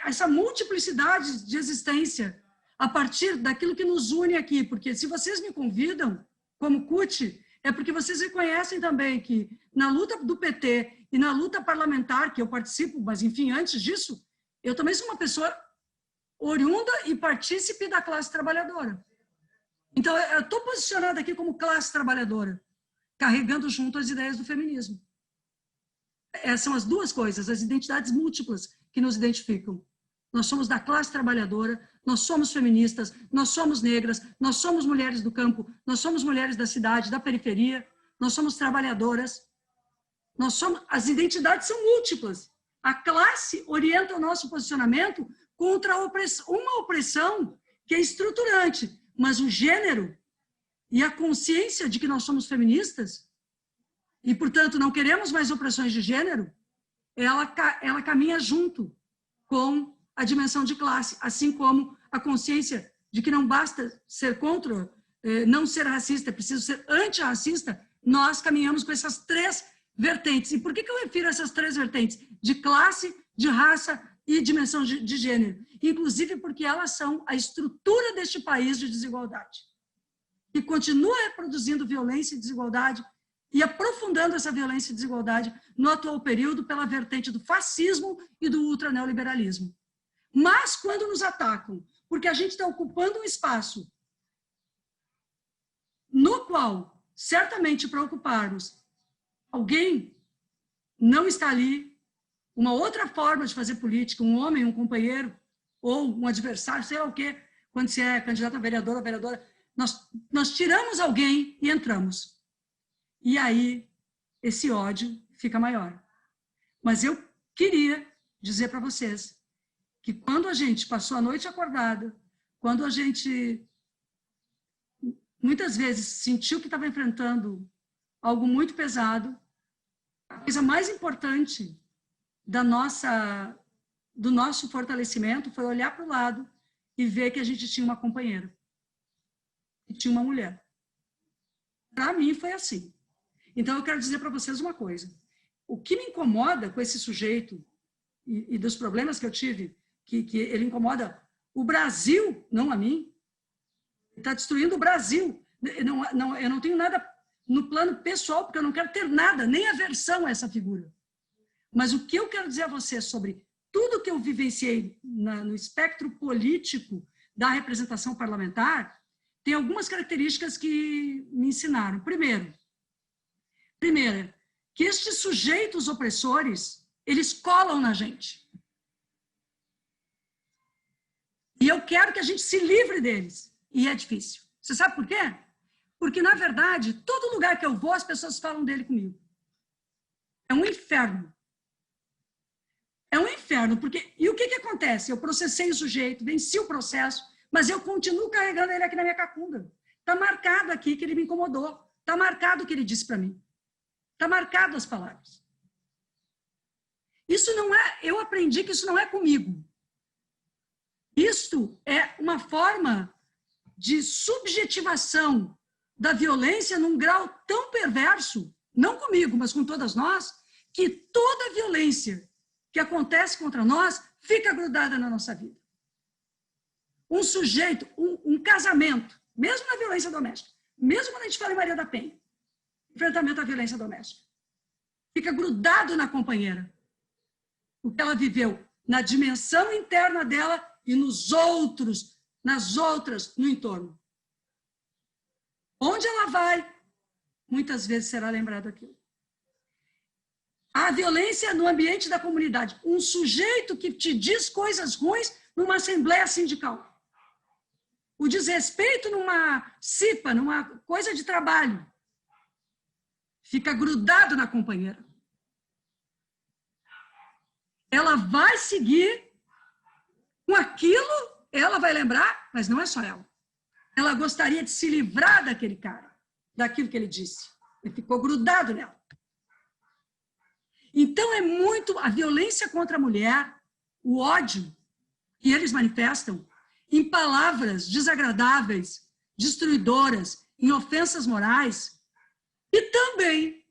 essa multiplicidade de existência a partir daquilo que nos une aqui, porque se vocês me convidam como CUT, é porque vocês reconhecem também que na luta do PT e na luta parlamentar, que eu participo, mas enfim, antes disso, eu também sou uma pessoa oriunda e partícipe da classe trabalhadora. Então, eu estou posicionada aqui como classe trabalhadora, carregando junto as ideias do feminismo. Essas são as duas coisas, as identidades múltiplas que nos identificam. Nós somos da classe trabalhadora, nós somos feministas, nós somos negras, nós somos mulheres do campo, nós somos mulheres da cidade, da periferia, nós somos trabalhadoras. As identidades são múltiplas. A classe orienta o nosso posicionamento contra uma opressão que é estruturante, mas o gênero e a consciência de que nós somos feministas e, portanto, não queremos mais opressões de gênero, ela caminha junto com a dimensão de classe, assim como a consciência de que não basta ser contra, não ser racista, é preciso ser antirracista. Nós caminhamos com essas três vertentes. E por que eu refiro a essas três vertentes? De classe, de raça e dimensão de gênero. Inclusive porque elas são a estrutura deste país de desigualdade, que continua reproduzindo violência e desigualdade e aprofundando essa violência e desigualdade no atual período pela vertente do fascismo e do ultraneoliberalismo. Mas quando nos atacam, porque a gente está ocupando um espaço no qual, certamente para ocuparmos, alguém não está ali, uma outra forma de fazer política, um homem, um companheiro, ou um adversário, sei lá o quê, quando você é candidato a vereadora, nós tiramos alguém e entramos. E aí, esse ódio fica maior. Mas eu queria dizer para vocês que quando a gente passou a noite acordada, quando a gente muitas vezes sentiu que estava enfrentando algo muito pesado, a coisa mais importante do nosso fortalecimento foi olhar para o lado e ver que a gente tinha uma companheira, que tinha uma mulher. Para mim foi assim. Então eu quero dizer para vocês uma coisa. O que me incomoda com esse sujeito e dos problemas que eu tive, que ele incomoda o Brasil, não a mim. Ele está destruindo o Brasil. Eu não tenho nada no plano pessoal, porque eu não quero ter nada, nem aversão a essa figura. Mas o que eu quero dizer a vocês sobre tudo que eu vivenciei no espectro político da representação parlamentar, tem algumas características que me ensinaram. Primeira, que estes sujeitos opressores, eles colam na gente. E eu quero que a gente se livre deles. E é difícil. Você sabe por quê? Porque, na verdade, todo lugar que eu vou, as pessoas falam dele comigo. É um inferno. É um inferno, porque... E o que acontece? Eu processei o sujeito, venci o processo, mas eu continuo carregando ele aqui na minha cacunda. Está marcado aqui que ele me incomodou. Está marcado o que ele disse para mim. Está marcado as palavras. Isso não é... Eu aprendi que isso não é comigo. Isto é uma forma de subjetivação da violência num grau tão perverso, não comigo, mas com todas nós, que toda violência que acontece contra nós fica grudada na nossa vida. Um sujeito, um casamento, mesmo na violência doméstica, mesmo quando a gente fala em Maria da Penha, enfrentamento à violência doméstica, fica grudado na companheira. O que ela viveu na dimensão interna dela e nos outros, nas outras, no entorno. Onde ela vai, muitas vezes será lembrado aquilo. A violência no ambiente da comunidade. Um sujeito que te diz coisas ruins numa assembleia sindical. o desrespeito numa cipa, numa coisa de trabalho. Fica grudado na companheira. Ela vai seguir com aquilo, ela vai lembrar, mas não é só ela. Ela gostaria de se livrar daquele cara, daquilo que ele disse. Ele ficou grudado nela. Então, é muito a violência contra a mulher, o ódio que eles manifestam em palavras desagradáveis, destruidoras, em ofensas morais, e também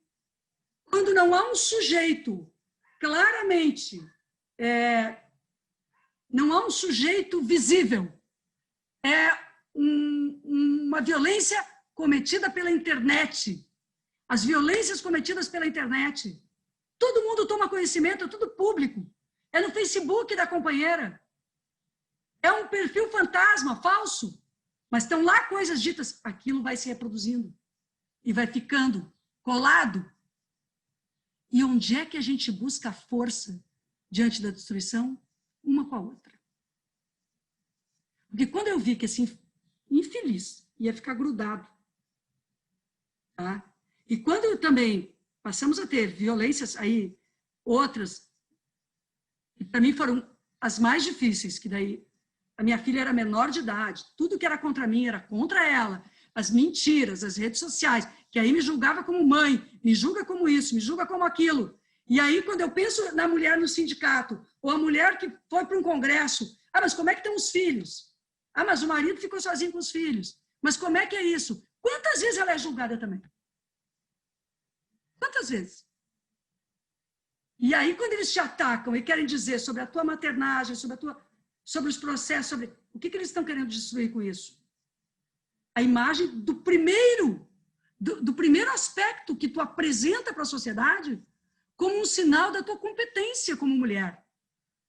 quando não há um sujeito claramente, não há um sujeito visível, uma violência cometida pela internet, as violências cometidas pela internet. Todo mundo toma conhecimento, é tudo público. É no Facebook da companheira. É um perfil fantasma, falso. Mas estão lá coisas ditas. Aquilo vai se reproduzindo. E vai ficando colado. E onde é que a gente busca força diante da destruição? Uma com a outra. Porque quando eu vi que esse infeliz ia ficar grudado, tá? E quando também passamos a ter violências aí, outras, que para mim foram as mais difíceis, que daí a minha filha era menor de idade, tudo que era contra mim era contra ela, as mentiras, as redes sociais, que aí me julgava como mãe, me julga como isso, me julga como aquilo. E aí, quando eu penso na mulher no sindicato, ou a mulher que foi para um congresso, mas como é que estão os filhos? Mas o marido ficou sozinho com os filhos. Mas como é que é isso? Quantas vezes ela é julgada também? Quantas vezes? E aí, quando eles te atacam e querem dizer sobre a tua maternagem, sobre os processos, sobre o que eles estão querendo destruir com isso? A imagem do primeiro aspecto que tu apresenta para a sociedade como um sinal da tua competência como mulher,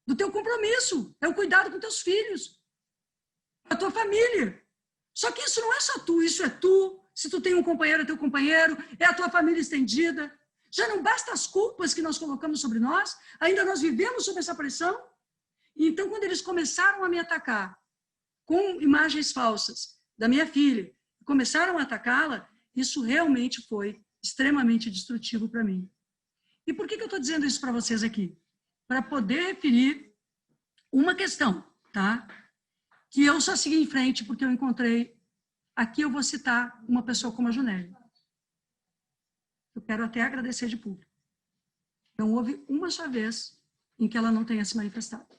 do teu compromisso, é o cuidado com teus filhos, a tua família. Só que isso não é só tu, isso é tu. Se tu tem um companheiro, é teu companheiro, é a tua família estendida. Já não basta as culpas que nós colocamos sobre nós, ainda nós vivemos sob essa pressão. E então, quando eles começaram a me atacar com imagens falsas da minha filha, começaram a atacá-la, isso realmente foi extremamente destrutivo para mim. E por que eu estou dizendo isso para vocês aqui? Para poder referir uma questão, tá? Que eu só segui em frente porque eu encontrei. Aqui eu vou citar uma pessoa como a Junélia. Eu quero até agradecer de público. Não houve uma só vez em que ela não tenha se manifestado.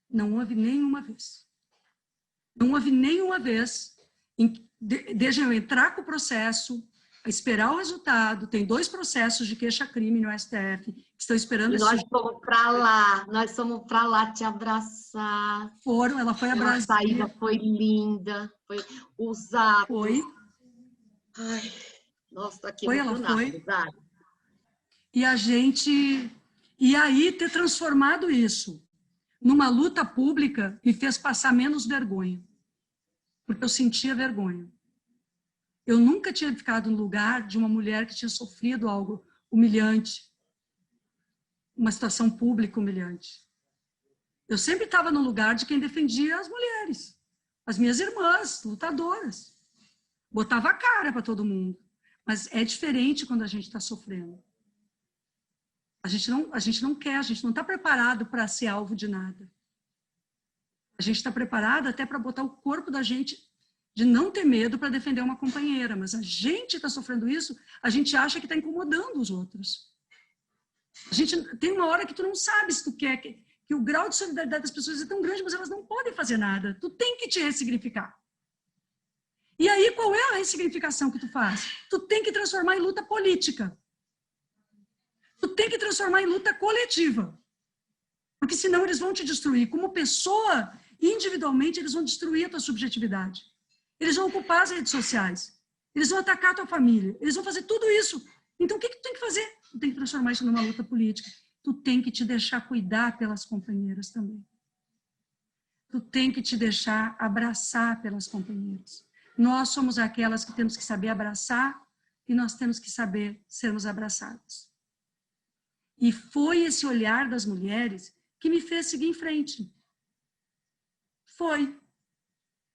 Não houve nenhuma vez. Não houve nenhuma vez, desde eu entrar com o processo, esperar o resultado, tem 2 processos de queixa-crime no STF, que estão esperando... E nós fomos para lá te abraçar. Ela foi abraçada. A saída foi linda, foi usada. Foi. Ai, nossa, tô aqui foi, ela foi. E aí ter transformado isso numa luta pública me fez passar menos vergonha, porque eu sentia vergonha. Eu nunca tinha ficado no lugar de uma mulher que tinha sofrido algo humilhante, uma situação pública humilhante. Eu sempre estava no lugar de quem defendia as mulheres, as minhas irmãs, lutadoras. Botava a cara para todo mundo. Mas é diferente quando a gente está sofrendo. A gente não quer, a gente não está preparado para ser alvo de nada. A gente está preparado até para botar o corpo da gente, de não ter medo para defender uma companheira, mas a gente está sofrendo isso, a gente acha que está incomodando os outros. A gente tem uma hora que tu não sabe se tu quer, que o grau de solidariedade das pessoas é tão grande, mas elas não podem fazer nada. Tu tem que te ressignificar. E aí, qual é a ressignificação que tu faz? Tu tem que transformar em luta política. Tu tem que transformar em luta coletiva. Porque senão eles vão te destruir. Como pessoa, individualmente, eles vão destruir a tua subjetividade. Eles vão ocupar as redes sociais. Eles vão atacar a tua família. Eles vão fazer tudo isso. Então, o que tu tem que fazer? Tu tem que transformar isso numa luta política. Tu tem que te deixar cuidar pelas companheiras também. Tu tem que te deixar abraçar pelas companheiras. Nós somos aquelas que temos que saber abraçar e nós temos que saber sermos abraçadas. E foi esse olhar das mulheres que me fez seguir em frente. Foi.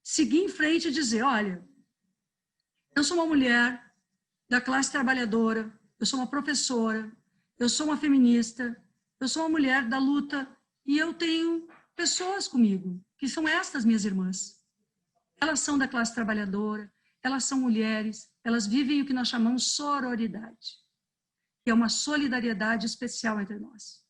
seguir em frente e dizer, olha, eu sou uma mulher da classe trabalhadora, eu sou uma professora, eu sou uma feminista, eu sou uma mulher da luta e eu tenho pessoas comigo, que são estas minhas irmãs. Elas são da classe trabalhadora, elas são mulheres, elas vivem o que nós chamamos sororidade, que é uma solidariedade especial entre nós.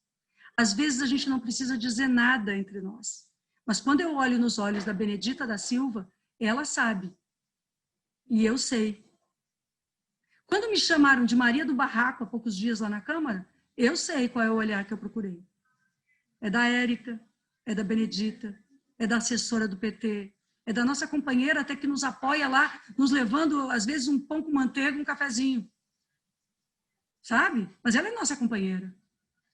Às vezes a gente não precisa dizer nada entre nós, mas quando eu olho nos olhos da Benedita da Silva, ela sabe, e eu sei. Quando me chamaram de Maria do Barraco há poucos dias lá na Câmara, eu sei qual é o olhar que eu procurei. É da Érica, é da Benedita, é da assessora do PT, é da nossa companheira até que nos apoia lá, nos levando, às vezes, um pão com manteiga, um cafezinho. Sabe? Mas ela é nossa companheira.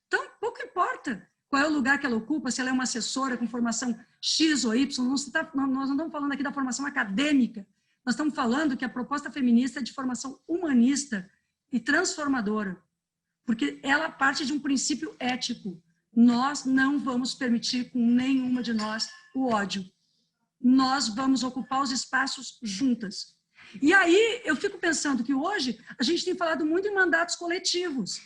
Então, pouco importa qual é o lugar que ela ocupa, se ela é uma assessora com formação X ou Y. Nós não estamos falando aqui da formação acadêmica. Nós estamos falando que a proposta feminista é de formação humanista e transformadora, porque ela parte de um princípio ético. Nós não vamos permitir com nenhuma de nós o ódio. Nós vamos ocupar os espaços juntas. E aí eu fico pensando que hoje a gente tem falado muito em mandatos coletivos.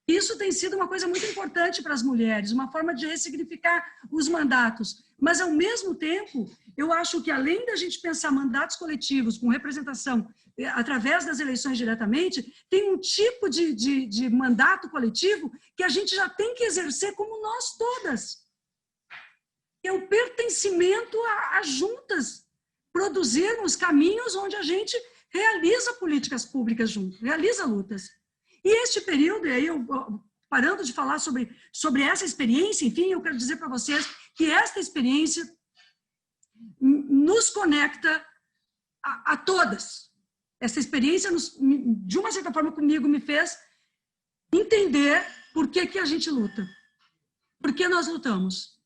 Isso tem sido uma coisa muito importante para as mulheres, uma forma de ressignificar os mandatos. Mas, ao mesmo tempo, eu acho que, além da gente pensar mandatos coletivos com representação através das eleições diretamente, tem um tipo de mandato coletivo que a gente já tem que exercer como nós todas. É o pertencimento a juntas, produzirmos caminhos onde a gente realiza políticas públicas juntos, realiza lutas. E este período, e aí eu parando de falar sobre essa experiência, enfim, eu quero dizer para vocês que esta experiência nos conecta a todas. Essa experiência, de uma certa forma, comigo, me fez entender por que a gente luta. Por que nós lutamos.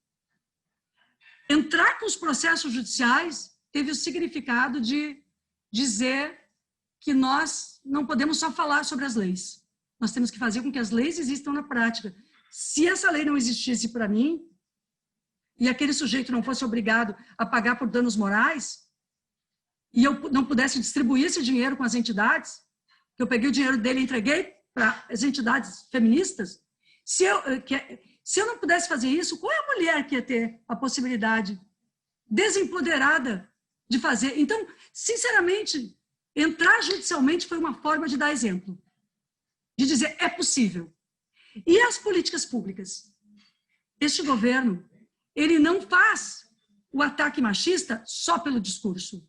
Entrar com os processos judiciais teve o significado de dizer que nós não podemos só falar sobre as leis. Nós temos que fazer com que as leis existam na prática. Se essa lei não existisse para mim, e aquele sujeito não fosse obrigado a pagar por danos morais, e eu não pudesse distribuir esse dinheiro com as entidades, que eu peguei o dinheiro dele e entreguei para as entidades feministas, se eu não pudesse fazer isso, qual é a mulher que ia ter a possibilidade desempoderada de fazer? Então, sinceramente, entrar judicialmente foi uma forma de dar exemplo, de dizer, é possível. E as políticas públicas? Este governo, ele não faz o ataque machista só pelo discurso.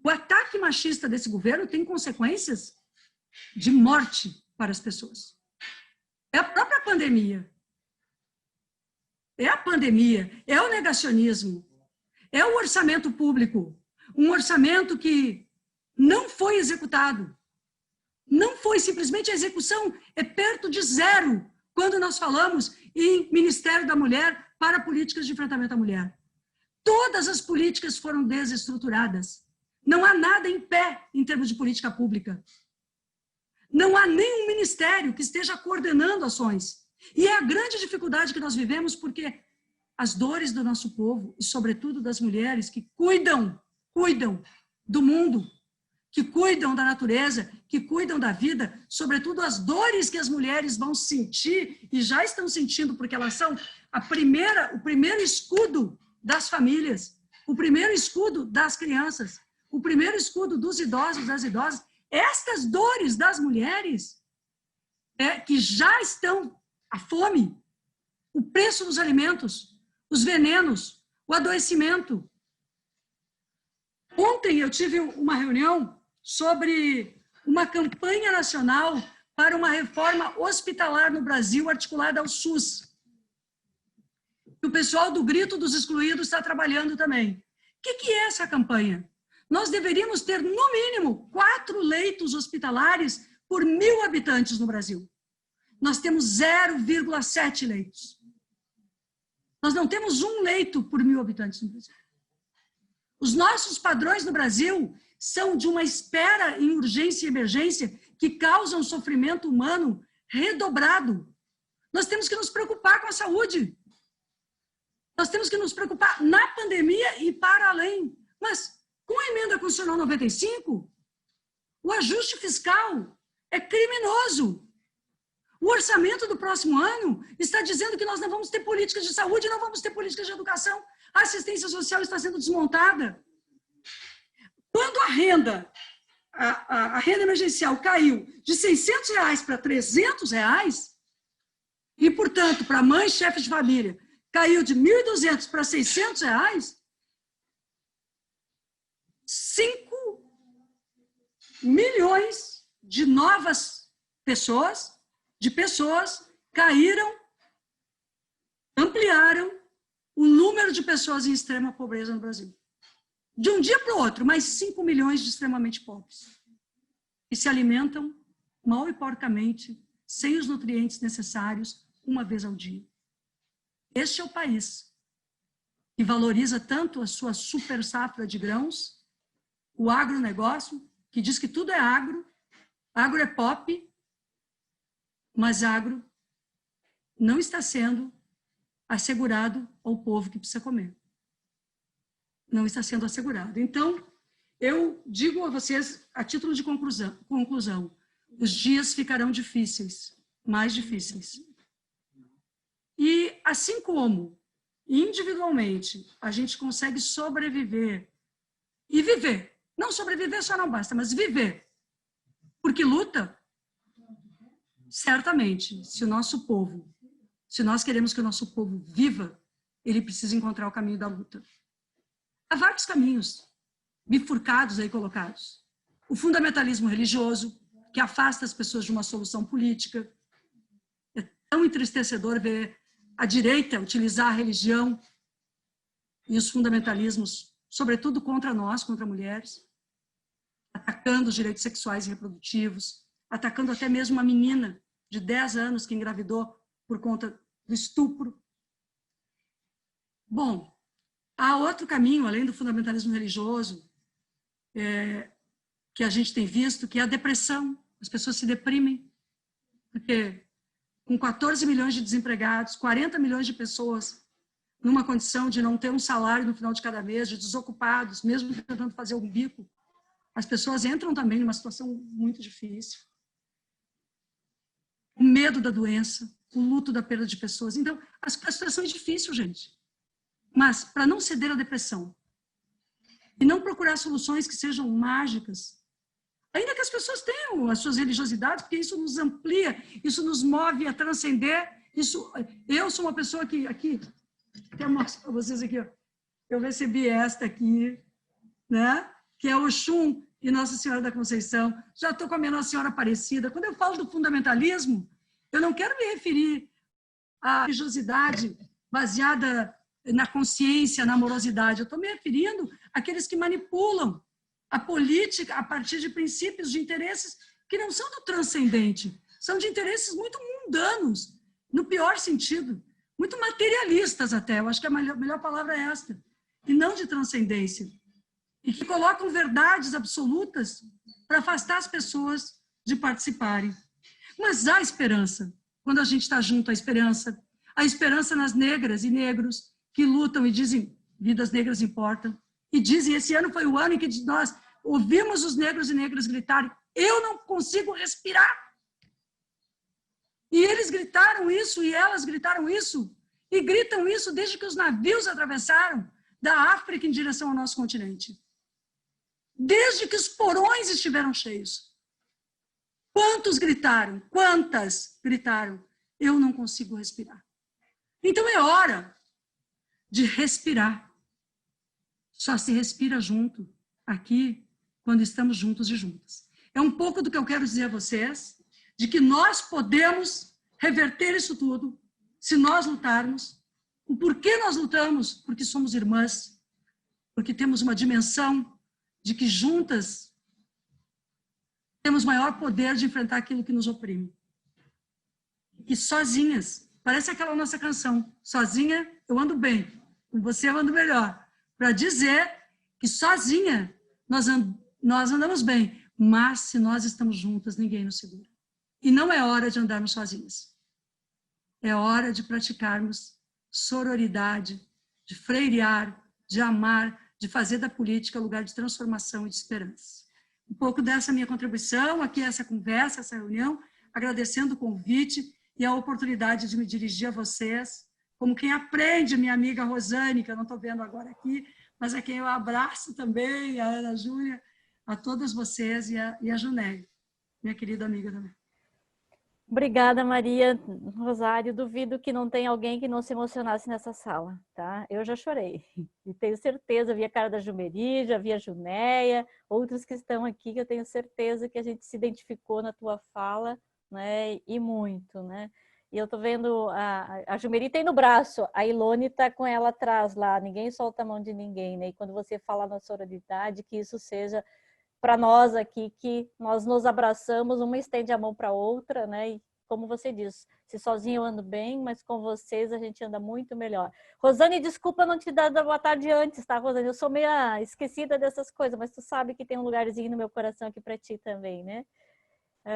O ataque machista desse governo tem consequências de morte para as pessoas. É a própria pandemia. É a pandemia, é o negacionismo, é o orçamento público, um orçamento que não foi executado. Não foi, simplesmente a execução é perto de zero quando nós falamos em Ministério da Mulher para políticas de enfrentamento à mulher. Todas as políticas foram desestruturadas. Não há nada em pé em termos de política pública. Não há nenhum ministério que esteja coordenando ações. E é a grande dificuldade que nós vivemos porque as dores do nosso povo, e sobretudo das mulheres que cuidam do mundo, que cuidam da natureza, que cuidam da vida, sobretudo as dores que as mulheres vão sentir e já estão sentindo, porque elas são o primeiro escudo das famílias, o primeiro escudo das crianças, o primeiro escudo dos idosos, das idosas. Estas dores das mulheres que já estão, a fome, o preço dos alimentos, os venenos, o adoecimento. Ontem eu tive uma reunião sobre uma campanha nacional para uma reforma hospitalar no Brasil articulada ao SUS. O pessoal do Grito dos Excluídos está trabalhando também. O que é essa campanha? Nós deveríamos ter, no mínimo, 4 leitos hospitalares por 1.000 habitantes no Brasil. Nós temos 0,7 leitos. Nós não temos 1 leito por 1.000 habitantes no Brasil. Os nossos padrões no Brasil são de uma espera em urgência e emergência que causam sofrimento humano redobrado. Nós temos que nos preocupar com a saúde. Nós temos que nos preocupar na pandemia e para além. Mas, com a emenda constitucional 95, o ajuste fiscal é criminoso. O orçamento do próximo ano está dizendo que nós não vamos ter políticas de saúde, não vamos ter políticas de educação. A assistência social está sendo desmontada. Quando a renda emergencial caiu de R$600 para R$300, e, portanto, para mães chefes de família, caiu de R$1.200 para R$600, 5 milhões de novas pessoas, caíram, ampliaram o número de pessoas em extrema pobreza no Brasil. De um dia para o outro, mais 5 milhões de extremamente pobres, que se alimentam mal e porcamente, sem os nutrientes necessários, uma vez ao dia. Este é o país que valoriza tanto a sua super safra de grãos, o agronegócio, que diz que tudo é agro é pop, mas agro não está sendo assegurado ao povo que precisa comer. Não está sendo assegurado. Então, eu digo a vocês, a título de conclusão, os dias ficarão difíceis, mais difíceis. E assim como, individualmente, a gente consegue sobreviver e viver, não sobreviver só não basta, mas viver, porque luta, certamente, se nós queremos que o nosso povo viva, ele precisa encontrar o caminho da luta. Há vários caminhos bifurcados aí colocados. O fundamentalismo religioso, que afasta as pessoas de uma solução política. É tão entristecedor ver a direita utilizar a religião e os fundamentalismos, sobretudo contra nós, contra mulheres, atacando os direitos sexuais e reprodutivos, atacando até mesmo uma menina de 10 anos que engravidou por conta do estupro. Bom, há outro caminho, além do fundamentalismo religioso, que a gente tem visto, que é a depressão. As pessoas se deprimem, porque com 14 milhões de desempregados, 40 milhões de pessoas numa condição de não ter um salário no final de cada mês, de desocupados, mesmo tentando fazer um bico, as pessoas entram também numa situação muito difícil. O medo da doença, o luto da perda de pessoas. Então, a situação é difícil, gente. Mas, para não ceder à depressão e não procurar soluções que sejam mágicas, ainda que as pessoas tenham as suas religiosidades, porque isso nos amplia, isso nos move a transcender. Eu sou uma pessoa que, aqui, até mostro para vocês aqui, ó, eu recebi esta aqui, né, que é Oxum e Nossa Senhora da Conceição. Já estou com a minha Nossa Senhora Aparecida. Quando eu falo do fundamentalismo, eu não quero me referir à religiosidade baseada na consciência, na amorosidade. Eu estou me referindo àqueles que manipulam a política a partir de princípios, de interesses que não são do transcendente, são de interesses muito mundanos, no pior sentido, muito materialistas até, eu acho que a melhor palavra é esta, e não de transcendência, e que colocam verdades absolutas para afastar as pessoas de participarem. Mas há esperança, quando a gente está junto, a esperança nas negras e negros que lutam e dizem, vidas negras importam, e dizem, esse ano foi o ano em que nós ouvimos os negros e negras gritarem, eu não consigo respirar. E eles gritaram isso, e elas gritaram isso, e gritam isso desde que os navios atravessaram da África em direção ao nosso continente. Desde que os porões estiveram cheios. Quantos gritaram? Quantas gritaram? Eu não consigo respirar. Então é hora de respirar. Só se respira junto, aqui, quando estamos juntos e juntas. É um pouco do que eu quero dizer a vocês, de que nós podemos reverter isso tudo, se nós lutarmos. O porquê nós lutamos? Porque somos irmãs, porque temos uma dimensão de que juntas temos maior poder de enfrentar aquilo que nos oprime. E sozinhas, parece aquela nossa canção, sozinha eu ando bem, com você eu ando melhor. Para dizer que sozinha nós andamos bem, mas se nós estamos juntas, ninguém nos segura. E não é hora de andarmos sozinhas. É hora de praticarmos sororidade, de freirear, de amar, de fazer da política lugar de transformação e de esperança. Um pouco dessa minha contribuição aqui, essa conversa, essa reunião, agradecendo o convite e a oportunidade de me dirigir a vocês, como quem aprende, minha amiga Rosane, que eu não estou vendo agora aqui, mas a quem eu abraço também, a Ana Júlia, a todas vocês e a Junéia, minha querida amiga também. Obrigada, Maria Rosário. Duvido que não tenha alguém que não se emocionasse nessa sala, tá? Eu já chorei. E tenho certeza, vi a cara da Jumeri, já vi a Junéia, outros que estão aqui, que eu tenho certeza que a gente se identificou na tua fala, né? E muito, né? E eu tô vendo, a Jumeri tem no braço, a Ilone tá com ela atrás lá, ninguém solta a mão de ninguém, né? E quando você fala na sororidade, que isso seja para nós aqui, que nós nos abraçamos, uma estende a mão para a outra, né? E como você diz, se sozinho eu ando bem, mas com vocês a gente anda muito melhor. Rosane, desculpa não te dar boa tarde antes, tá, Rosane? Eu sou meio esquecida dessas coisas, mas tu sabe que tem um lugarzinho no meu coração aqui para ti também, né?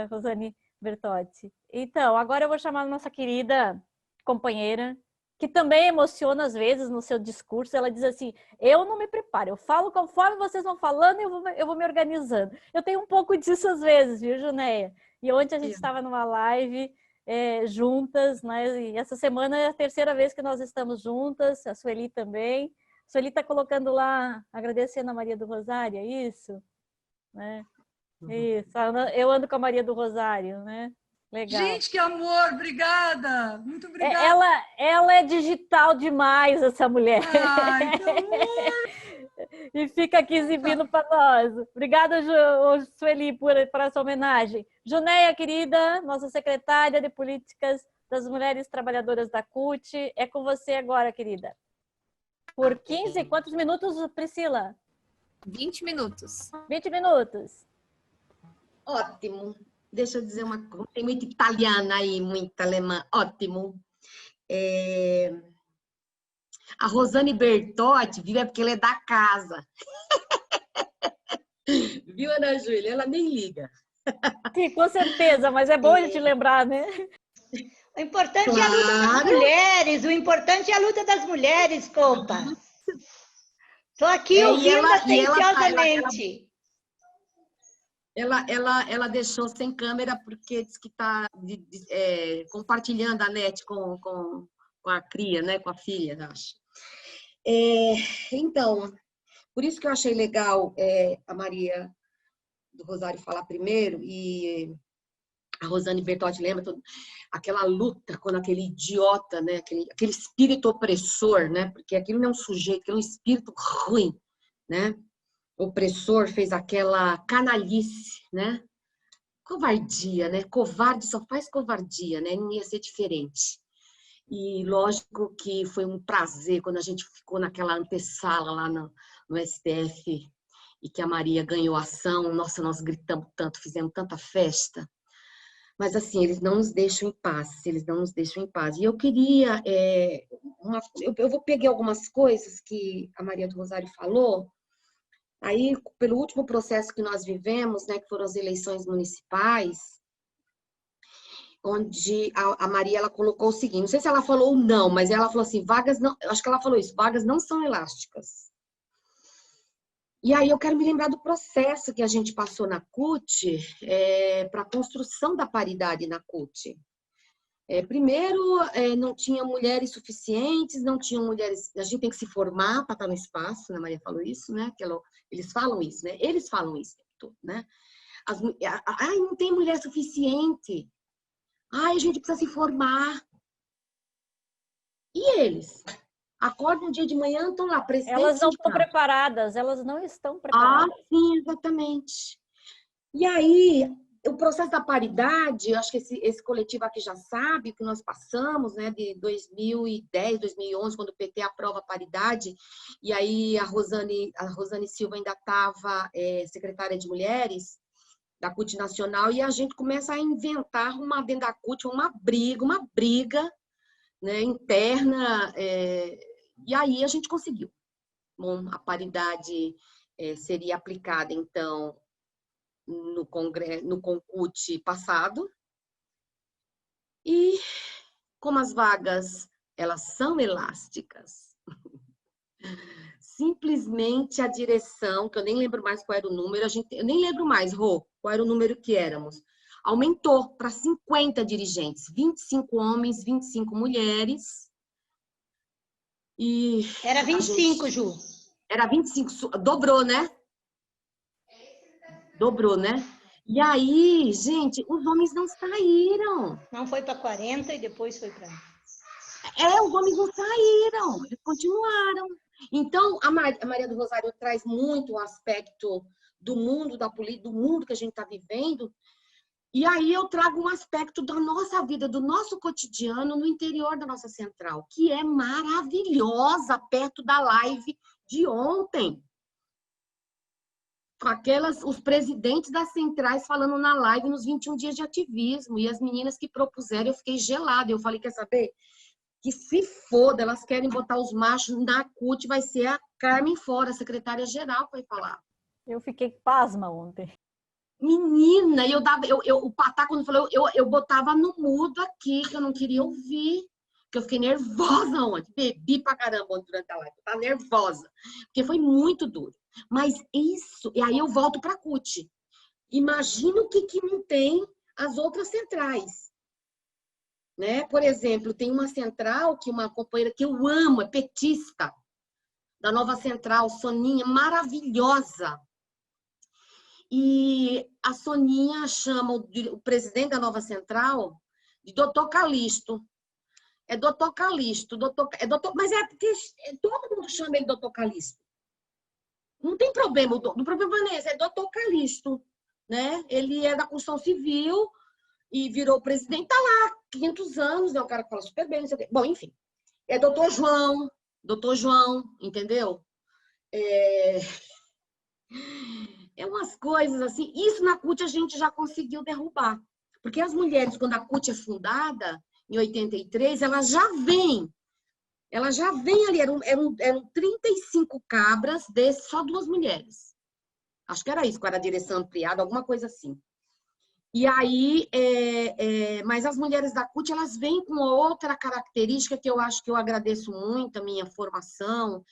Rosane Bertotti. Então, agora eu vou chamar a nossa querida companheira, que também emociona às vezes no seu discurso. Ela diz assim, eu não me preparo, eu falo conforme vocês vão falando e eu vou me organizando. Eu tenho um pouco disso às vezes, viu, Junéia? E ontem a gente estava numa live juntas, né? E essa semana é a terceira vez que nós estamos juntas, a Sueli também. A Sueli está colocando lá, agradecendo a Maria do Rosário, é isso? Né? Isso, eu ando com a Maria do Rosário, né? Legal. Gente, que amor, obrigada! Muito obrigada! Ela é digital demais, essa mulher. Ai, que amor! E fica aqui exibindo para nós. Obrigada, Sueli, por essa homenagem. Junéia, querida, nossa secretária de Políticas das Mulheres Trabalhadoras da CUT, é com você agora, querida. Por 15, quantos minutos, Priscila? 20 minutos. 20 minutos. Ótimo. Deixa eu dizer uma coisa, tem muito italiana aí, muito alemã, ótimo. A Rosane Bertotti vive porque ela é da casa. Viu, Ana Júlia? Ela nem liga. Sim, com certeza, mas é bom a gente lembrar, né? O importante é a luta das mulheres, o importante é a luta das mulheres, compas. Estou aqui ouvindo atenciosamente. Ela deixou sem câmera porque diz que está compartilhando a net com a cria, né? Com a filha, acho. Então, por isso que eu achei legal a Maria do Rosário falar primeiro e a Rosane Bertotti lembra aquela luta quando aquele idiota, né? Aquele espírito opressor, né? Porque aquilo não é um sujeito, aquilo é um espírito ruim, né? Opressor fez aquela canalice, né? Covardia, né? Covarde só faz covardia, né? Não ia ser diferente. E lógico que foi um prazer quando a gente ficou naquela antessala lá no STF e que a Maria ganhou a ação. Nossa, nós gritamos tanto, fizemos tanta festa. Mas assim, eles não nos deixam em paz, eles não nos deixam em paz. E eu queria... eu vou pegar algumas coisas que a Maria do Rosário falou. Aí, pelo último processo que nós vivemos, né, que foram as eleições municipais, onde a Maria ela colocou o seguinte, não sei se ela falou ou não, mas ela falou assim, vagas não, acho que ela falou isso, vagas não são elásticas. E aí eu quero me lembrar do processo que a gente passou na CUT para a construção da paridade na CUT. Primeiro, não tinha mulheres suficientes, não tinham mulheres... A gente tem que se formar para estar no espaço, né? A Maria falou isso, né? Eles falam isso, né? Eles falam isso, né? Ai, não tem mulher suficiente. Ai, a gente precisa se formar. E eles? Acordam um dia de manhã, estão lá, presidente. Elas não estão preparadas, elas não estão preparadas. Ah, sim, exatamente. E aí... O processo da paridade, acho que esse coletivo aqui já sabe que nós passamos, né, de 2010, 2011, quando o PT aprova a paridade, e aí a Rosane Silva ainda estava secretária de Mulheres da CUT Nacional, e a gente começa a inventar dentro da CUT uma briga né, interna, e aí a gente conseguiu. Bom, a paridade seria aplicada, então, no CONCUT passado. E como as vagas, elas são elásticas, Simplesmente a direção, que eu nem lembro mais qual era o número, eu nem lembro mais, Rô, qual era o número que éramos. Aumentou para 50 dirigentes, 25 homens, 25 mulheres. E era 25, Ju. Era 25, dobrou, né? Dobrou, né? E aí, gente, os homens não saíram. Não foi para 40 e depois foi para... Os homens não saíram, eles continuaram. Então, a Maria do Rosário traz muito o aspecto do mundo da política, do mundo que a gente está vivendo. E aí eu trago um aspecto da nossa vida, do nosso cotidiano no interior da nossa central, que é maravilhosa, perto da live de ontem. Com os presidentes das centrais falando na live nos 21 dias de ativismo. E as meninas que propuseram, eu fiquei gelada. Eu falei, quer saber? Que se foda, elas querem botar os machos na CUT, vai ser a Carmen Fora, a secretária-geral, que vai falar. Eu fiquei pasma ontem. Menina, o Patá, quando falou, eu botava no mudo aqui, que eu não queria ouvir, que eu fiquei nervosa ontem. Bebi pra caramba ontem durante a live, eu tava nervosa, porque foi muito duro. Mas isso, e aí eu volto pra CUT. Imagina o que não tem as outras centrais. Né? Por exemplo, tem uma central que uma companheira que eu amo, é petista, da Nova Central, Soninha, maravilhosa. E a Soninha chama o presidente da Nova Central de Doutor Calixto. É Doutor Calixto, mas é porque todo mundo chama ele Doutor Calixto. Não tem problema, o problema não é esse, é Doutor Calixto. Né? Ele é da construção civil e virou presidente, tá lá, 500 anos, né? O cara fala super bem, não sei o quê. Bom, enfim. É Doutor João, entendeu? É umas coisas assim. Isso na CUT a gente já conseguiu derrubar. Porque as mulheres, quando a CUT é fundada, em 83, elas já vêm ali, eram 35 cabras, só 2 mulheres. Acho que era isso, com a direção ampliada, alguma coisa assim. E aí, mas as mulheres da CUT, elas vêm com outra característica que eu acho que eu agradeço muito, a minha formação,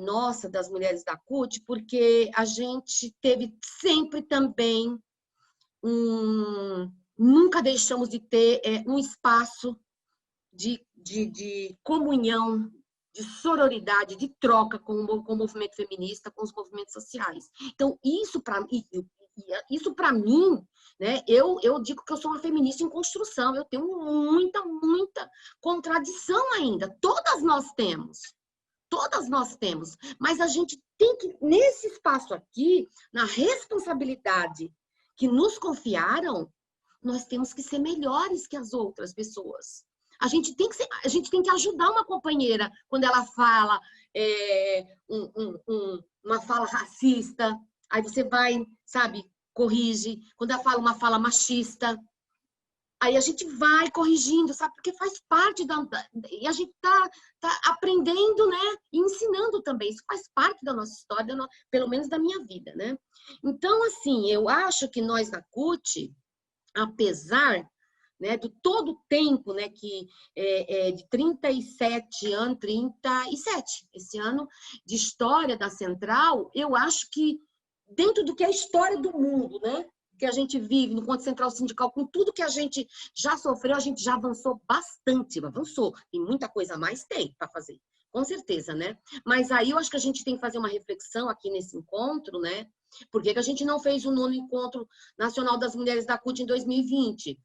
nossa, das mulheres da CUT, porque a gente teve sempre também nunca deixamos de ter um espaço de comunhão, de sororidade, de troca com o movimento feminista, com os movimentos sociais. Então, isso para mim, né, eu digo que eu sou uma feminista em construção, eu tenho muita contradição ainda. Todas nós temos, mas a gente tem que, nesse espaço aqui, na responsabilidade que nos confiaram, nós temos que ser melhores que as outras pessoas. A gente tem que ajudar uma companheira quando ela fala uma fala racista, aí você vai, sabe, corrige. Quando ela fala uma fala machista, aí a gente vai corrigindo, sabe, porque faz parte e a gente tá aprendendo, né, e ensinando também. Isso faz parte da nossa história, pelo menos da minha vida, né? Então, assim, eu acho que nós na CUT, apesar, né, de todo o tempo, né, que de 37 anos, 37, esse ano, de história da Central, eu acho que dentro do que é a história do mundo, né, que a gente vive no Encontro Central Sindical, com tudo que a gente já sofreu, a gente já avançou bastante, avançou. Tem muita coisa a mais? Tem para fazer, com certeza, né? Mas aí eu acho que a gente tem que fazer uma reflexão aqui nesse encontro, né? Por que a gente não fez o 9º Encontro Nacional das Mulheres da CUT em 2020?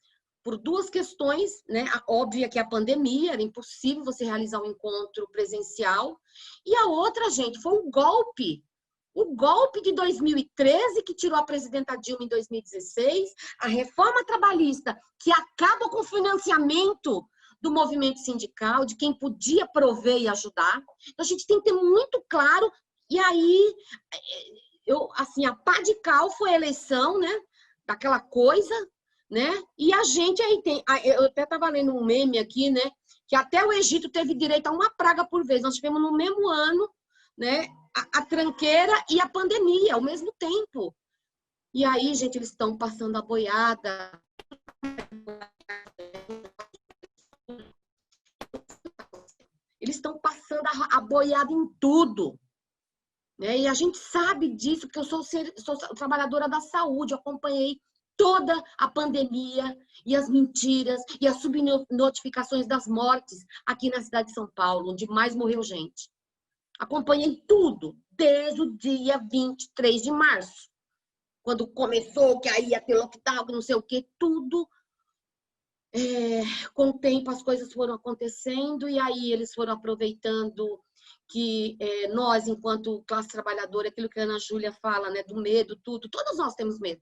Por 2 questões, né? A óbvia que a pandemia, era impossível você realizar um encontro presencial. E a outra, gente, foi o golpe de 2013, que tirou a presidenta Dilma em 2016, a reforma trabalhista, que acaba com o financiamento do movimento sindical, de quem podia prover e ajudar. Então, a gente tem que ter muito claro. E aí, assim, a pá de cal foi a eleição, né? Daquela coisa, né? E a gente aí tem... Eu até estava lendo um meme aqui, né? Que até o Egito teve direito a uma praga por vez. Nós tivemos no mesmo ano, né? A tranqueira e a pandemia ao mesmo tempo. E aí, gente, eles estão passando a boiada. Eles estão passando botando a boiada em tudo. Né? E a gente sabe disso, porque eu sou trabalhadora da saúde, eu acompanhei toda a pandemia e as mentiras e as subnotificações das mortes aqui na cidade de São Paulo, onde mais morreu gente. Acompanhei tudo, desde o dia 23 de março, quando começou que aí ia ter lockdown, não sei o quê, tudo. Com o tempo as coisas foram acontecendo e aí eles foram aproveitando que nós, enquanto classe trabalhadora, aquilo que a Ana Júlia fala, né, do medo, tudo, todos nós temos medo,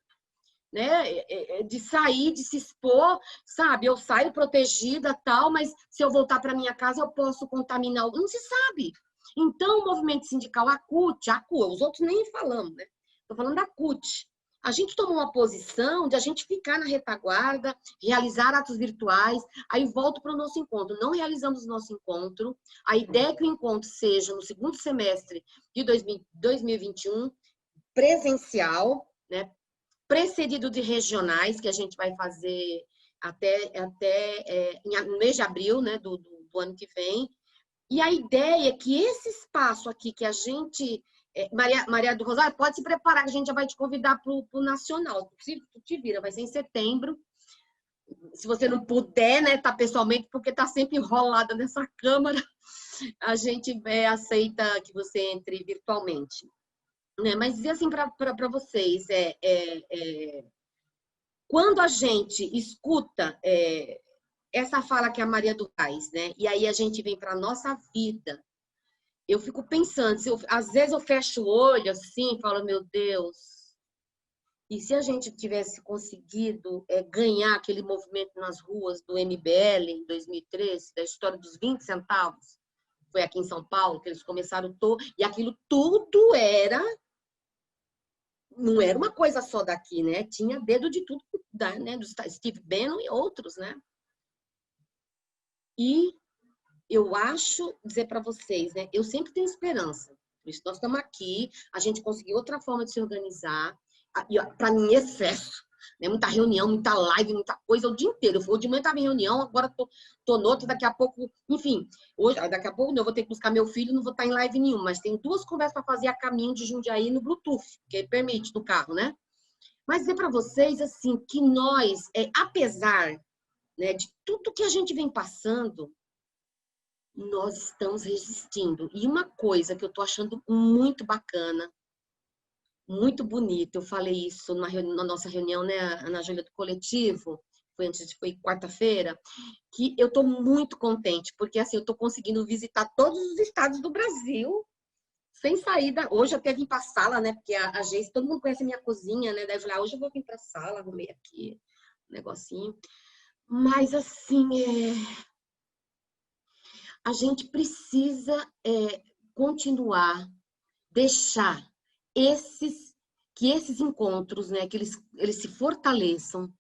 né, de sair, de se expor, sabe? Eu saio protegida, tal, mas se eu voltar para minha casa eu posso contaminar, não se sabe. Então, o movimento sindical, a CUT, os outros nem falamos, né? Estou falando da CUT. A gente tomou uma posição de a gente ficar na retaguarda, realizar atos virtuais, aí volto para o nosso encontro. Não realizamos o nosso encontro. A ideia é que o encontro seja no segundo semestre de 2021, presencial, né? Precedido de regionais, que a gente vai fazer até no mês de abril, né? do ano que vem. E a ideia é que esse espaço aqui que a gente... Maria do Rosário, pode se preparar, que a gente já vai te convidar para o Nacional. Se tu te vira, vai ser em setembro. Se você não puder, né, tá pessoalmente, porque tá sempre enrolada nessa câmara, a gente aceita que você entre virtualmente. Né? Mas dizer assim para vocês, quando a gente escuta essa fala que a Maria do faz, né, e aí a gente vem para a nossa vida, eu fico pensando, às vezes eu fecho o olho assim e falo, meu Deus, e se a gente tivesse conseguido ganhar aquele movimento nas ruas do MBL em 2013, da história dos 20 centavos, foi aqui em São Paulo, que eles começaram e aquilo tudo não era uma coisa só daqui, né? Tinha dedo de tudo, né? Do Steve Bannon e outros, né? E eu acho, dizer para vocês, né? Eu sempre tenho esperança. Por isso nós estamos aqui, a gente conseguiu outra forma de se organizar. Para mim, excesso. Né? Muita reunião, muita live, muita coisa o dia inteiro. Eu de manhã estava em reunião, agora tô noutra, daqui a pouco... Enfim, daqui a pouco eu vou ter que buscar meu filho, não vou estar em live nenhuma. Mas tem 2 conversas para fazer a caminho de Jundiaí no Bluetooth, que permite no carro, né? Mas dizer para vocês, assim, que nós, apesar, né, de tudo que a gente vem passando, nós estamos resistindo. E uma coisa que eu estou achando muito bacana, muito bonita, eu falei isso na nossa reunião, né, Ana Júlia, do coletivo, foi quarta-feira, que eu estou muito contente, porque assim, eu estou conseguindo visitar todos os estados do Brasil, sem saída. Hoje eu até vim para a sala, né, porque a Geise, todo mundo conhece a minha cozinha, né, daí eu falei, hoje eu vou vir para a sala, arrumei aqui um negocinho. Mas assim, a gente precisa continuar, deixar que esses encontros, né, que eles se fortaleçam,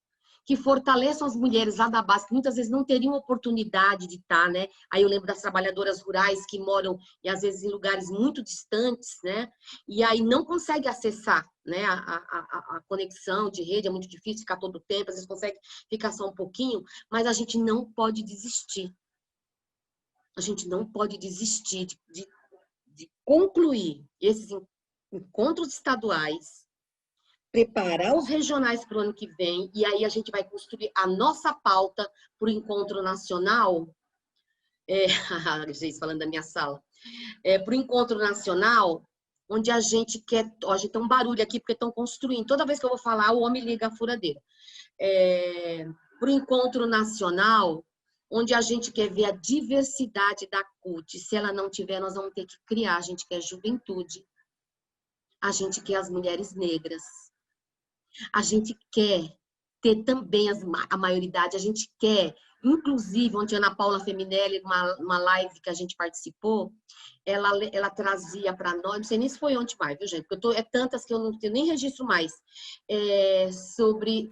que fortaleçam as mulheres lá da base, que muitas vezes não teriam oportunidade de estar, né? Aí eu lembro das trabalhadoras rurais que moram, e às vezes em lugares muito distantes, né? E aí não consegue acessar, né, a conexão de rede, é muito difícil ficar todo o tempo, às vezes consegue ficar só um pouquinho, mas a gente não pode desistir. A gente não pode desistir de concluir esses encontros estaduais, preparar os regionais para o ano que vem, e aí a gente vai construir a nossa pauta para o encontro nacional, gente, falando da minha sala, para o encontro nacional, onde a gente quer... Ó, a gente tem um barulho aqui, porque estão construindo. Toda vez que eu vou falar, o homem liga a furadeira. Para o encontro nacional, onde a gente quer ver a diversidade da CUT. Se ela não tiver, nós vamos ter que criar. A gente quer juventude. A gente quer as mulheres negras. A gente quer ter também a maioridade. A gente quer, inclusive, ontem a Ana Paula Feminelli, uma live que a gente participou, ela trazia para nós, não sei nem se foi ontem mais, viu, gente? Porque tantas que eu não tenho nem registro mais.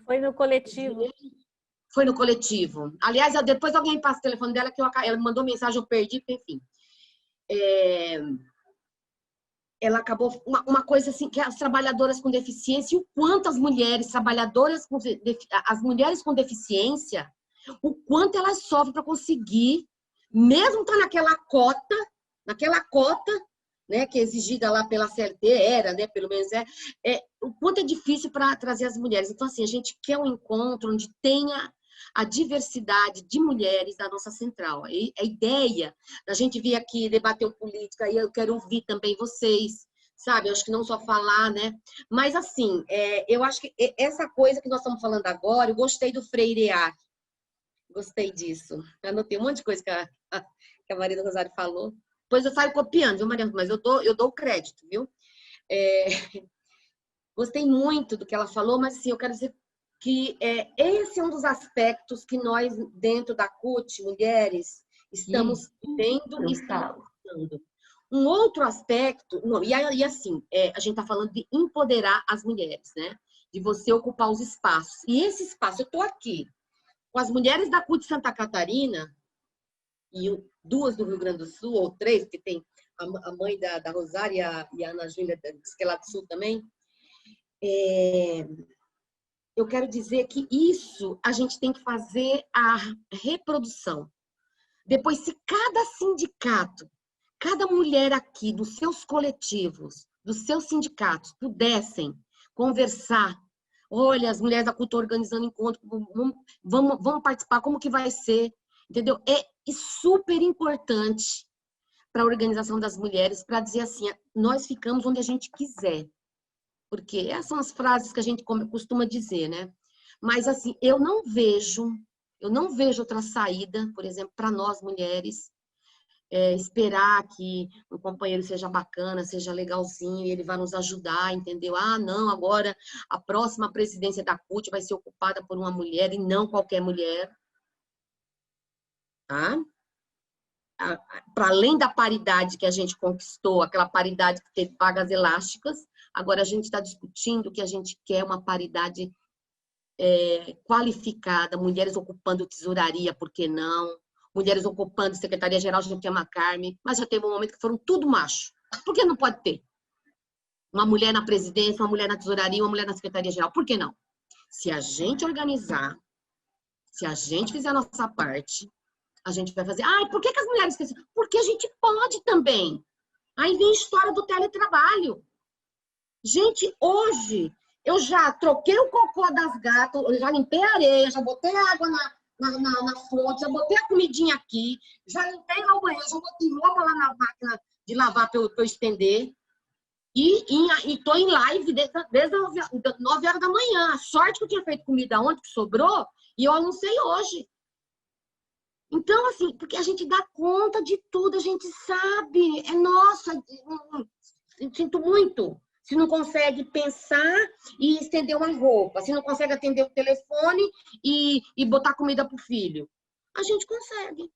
Foi no coletivo. Foi no coletivo. Aliás, depois alguém passa o telefone dela, que ela me mandou mensagem, eu perdi, enfim. Ela acabou... Uma coisa assim, que as trabalhadoras com deficiência, e o quanto as mulheres trabalhadoras, as mulheres com deficiência, o quanto elas sofrem para conseguir, mesmo estar naquela cota, naquela cota, né, que é exigida lá pela CLT, era, né, pelo menos o quanto é difícil para trazer as mulheres. Então, assim, a gente quer um encontro onde tenha a diversidade de mulheres da nossa central. E a ideia da gente vir aqui debater política, e eu quero ouvir também vocês, sabe? Eu acho que não só falar, né? Mas, assim, eu acho que essa coisa que nós estamos falando agora, eu gostei do Freire Ar. Gostei disso. Eu anotei um monte de coisa que a Maria do Rosário falou. Depois eu saio copiando, viu, Maria? Mas eu dou o crédito, viu? Gostei muito do que ela falou, mas, assim, eu quero dizer que esse é um dos aspectos que nós, dentro da CUT, mulheres, estamos vendo e estamos falando. Um outro aspecto, e assim, a gente está falando de empoderar as mulheres, né? De você ocupar os espaços. E esse espaço, eu estou aqui com as mulheres da CUT Santa Catarina, e 2 do Rio Grande do Sul, ou 3, porque tem a mãe da Rosária e a Ana Júlia, que é lá do Sul também. Eu quero dizer que isso a gente tem que fazer a reprodução. Depois, se cada sindicato, cada mulher aqui, dos seus coletivos, dos seus sindicatos, pudessem conversar, olha, as mulheres da cultura organizando encontro, vamos participar, como que vai ser, entendeu? É super importante para a organização das mulheres, para dizer assim, nós ficamos onde a gente quiser. Porque essas são as frases que a gente costuma dizer, né? Mas, assim, eu não vejo outra saída, por exemplo, para nós mulheres, esperar que o companheiro seja bacana, seja legalzinho, e ele vai nos ajudar, entendeu? Ah, não, agora a próxima presidência da CUT vai ser ocupada por uma mulher e não qualquer mulher. Tá? Para além da paridade que a gente conquistou, aquela paridade que teve vagas elásticas, agora a gente está discutindo que a gente quer uma paridade qualificada, mulheres ocupando tesouraria, por que não? Mulheres ocupando secretaria-geral, a gente tem uma Carme, mas já teve um momento que foram tudo macho. Por que não pode ter? Uma mulher na presidência, uma mulher na tesouraria, uma mulher na secretaria-geral. Por que não? Se a gente organizar, se a gente fizer a nossa parte, a gente vai fazer. Por que as mulheres esquecem? Porque a gente pode também. Aí vem a história do teletrabalho. Gente, hoje, eu já troquei o cocô das gatas, eu já limpei a areia, já botei água na fonte, já botei a comidinha aqui, já limpei meu banheiro, já botei roupa lá na máquina de lavar para eu estender. E tô em live desde as 9 horas da manhã. A sorte que eu tinha feito comida ontem, que sobrou, e eu almocei hoje. Então, assim, porque a gente dá conta de tudo, a gente sabe, é nossa, sinto muito. Se não consegue pensar e estender uma roupa, se não consegue atender o telefone e botar comida para o filho, a gente consegue.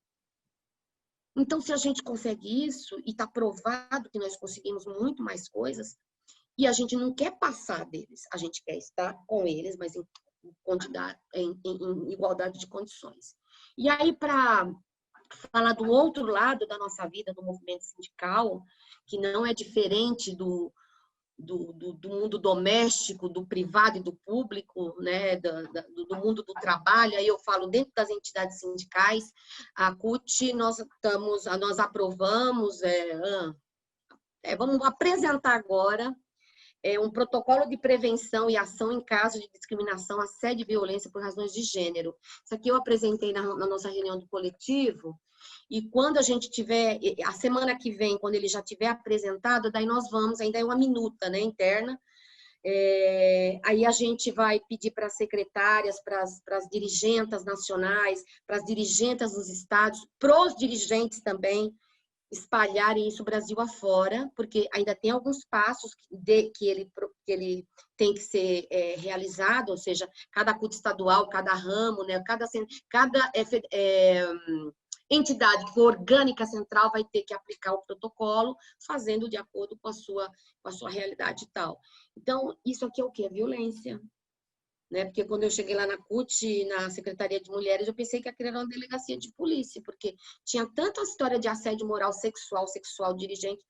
Então, se a gente consegue isso, e está provado que nós conseguimos muito mais coisas, e a gente não quer passar deles, a gente quer estar com eles, mas em igualdade de condições. E aí, para falar do outro lado da nossa vida, do movimento sindical, que não é diferente do mundo doméstico, do privado e do público, né, do mundo do trabalho, aí eu falo dentro das entidades sindicais, a CUT, nós aprovamos, vamos apresentar agora um protocolo de prevenção e ação em caso de discriminação, assédio e violência por razões de gênero. Isso aqui eu apresentei na nossa reunião do coletivo, e quando a gente tiver, a semana que vem, quando ele já tiver apresentado, daí nós vamos, ainda é uma minuta, né, interna, aí a gente vai pedir para as secretárias, para as dirigentas nacionais, para as dirigentas dos estados, para os dirigentes também, espalharem isso Brasil afora, porque ainda tem alguns passos que ele tem que ser realizado, ou seja, cada CUT estadual, cada ramo, né, cada entidade que for orgânica central vai ter que aplicar o protocolo, fazendo de acordo com a sua realidade e tal. Então, isso aqui é o quê? É violência. Né? Porque quando eu cheguei lá na CUT, na Secretaria de Mulheres, eu pensei que aquilo era uma delegacia de polícia, porque tinha tanta história de assédio moral sexual, dirigente,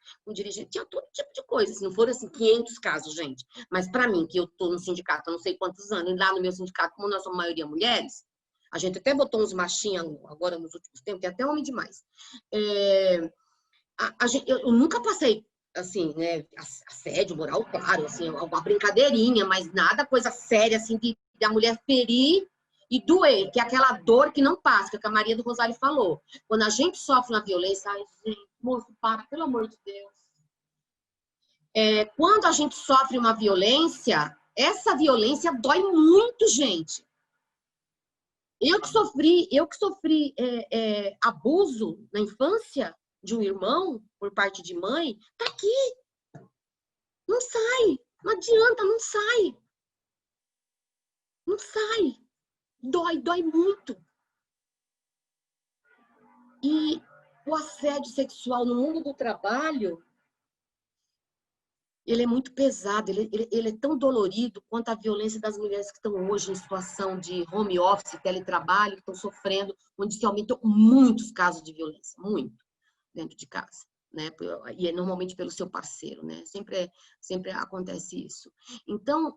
tinha todo tipo de coisa. Se não foram assim, 500 casos, gente. Mas para mim, que eu estou no sindicato há não sei quantos anos, e lá no meu sindicato, como nós somos a maioria mulheres, a gente até botou uns machinhos agora nos últimos tempos, tem até homem demais. eu nunca passei, assim, né, assédio moral, claro, assim, uma brincadeirinha, mas nada coisa séria, assim, de a mulher ferir e doer, que é aquela dor que não passa, que a Maria do Rosário falou. Quando a gente sofre uma violência, ai, gente, moço, para, pelo amor de Deus. Quando a gente sofre uma violência, essa violência dói muito, gente. Eu que sofri abuso na infância de um irmão por parte de mãe, tá aqui. Não sai. Não adianta, não sai. Não sai. Dói muito. E o assédio sexual no mundo do trabalho, ele é muito pesado, ele é tão dolorido quanto a violência das mulheres que estão hoje em situação de home office, teletrabalho, que estão sofrendo, onde se aumentou muitos casos de violência, muito, dentro de casa, né? E é normalmente pelo seu parceiro, né? Sempre acontece isso. Então,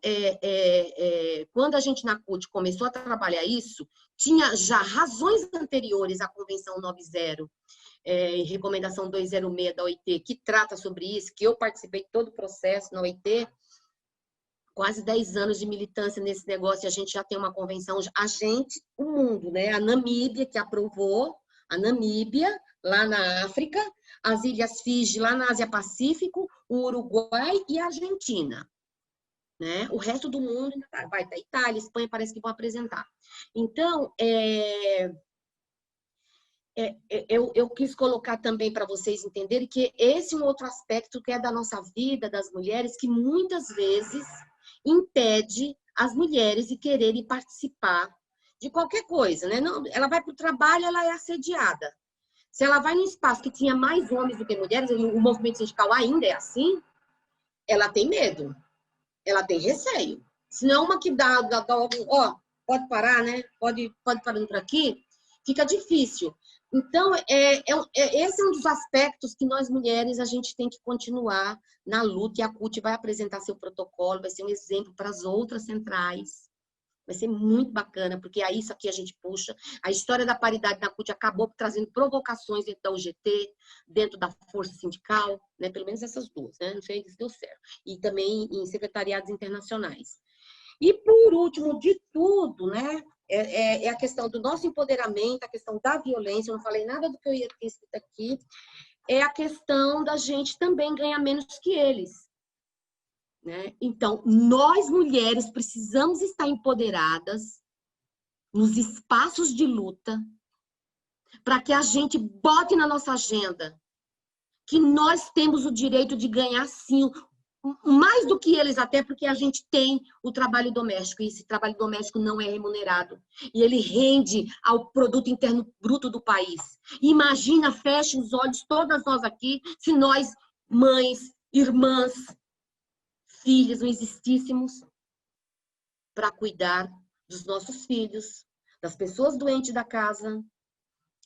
quando a gente na CUT começou a trabalhar isso, tinha já razões anteriores à Convenção 90, recomendação 206 da OIT, que trata sobre isso, que eu participei de todo o processo na OIT, quase 10 anos de militância nesse negócio, e a gente já tem uma convenção, o mundo, né? A Namíbia, que aprovou, a Namíbia, lá na África, as Ilhas Fiji, lá na Ásia Pacífico, o Uruguai e a Argentina. Né? O resto do mundo vai da Itália, Espanha, parece que vão apresentar. Então, eu quis colocar também para vocês entenderem que esse é um outro aspecto que é da nossa vida, das mulheres, que muitas vezes impede as mulheres de quererem participar de qualquer coisa, né? Não, ela vai para o trabalho, ela é assediada. Se ela vai num espaço que tinha mais homens do que mulheres, o movimento sindical ainda é assim, ela tem medo, ela tem receio. Se não é uma que dá ó, pode parar, né? Pode parando por aqui, fica difícil. Então, esse é um dos aspectos que nós mulheres, a gente tem que continuar na luta, e a CUT vai apresentar seu protocolo, vai ser um exemplo para as outras centrais. Vai ser muito bacana, porque é isso aqui a gente puxa. A história da paridade na CUT acabou trazendo provocações dentro da UGT, dentro da força sindical, né? Pelo menos essas duas, né? Não sei se deu certo. E também em secretariados internacionais. E, por último de tudo, né? É a questão do nosso empoderamento, a questão da violência, eu não falei nada do que eu ia ter escrito aqui, é a questão da gente também ganhar menos que eles. Né? Então, nós mulheres precisamos estar empoderadas nos espaços de luta para que a gente bote na nossa agenda que nós temos o direito de ganhar, sim, mais do que eles, até porque a gente tem o trabalho doméstico, e esse trabalho doméstico não é remunerado. E ele rende ao produto interno bruto do país. Imagina, feche os olhos, todas nós aqui, se nós, mães, irmãs, filhas, não existíssemos para cuidar dos nossos filhos, das pessoas doentes da casa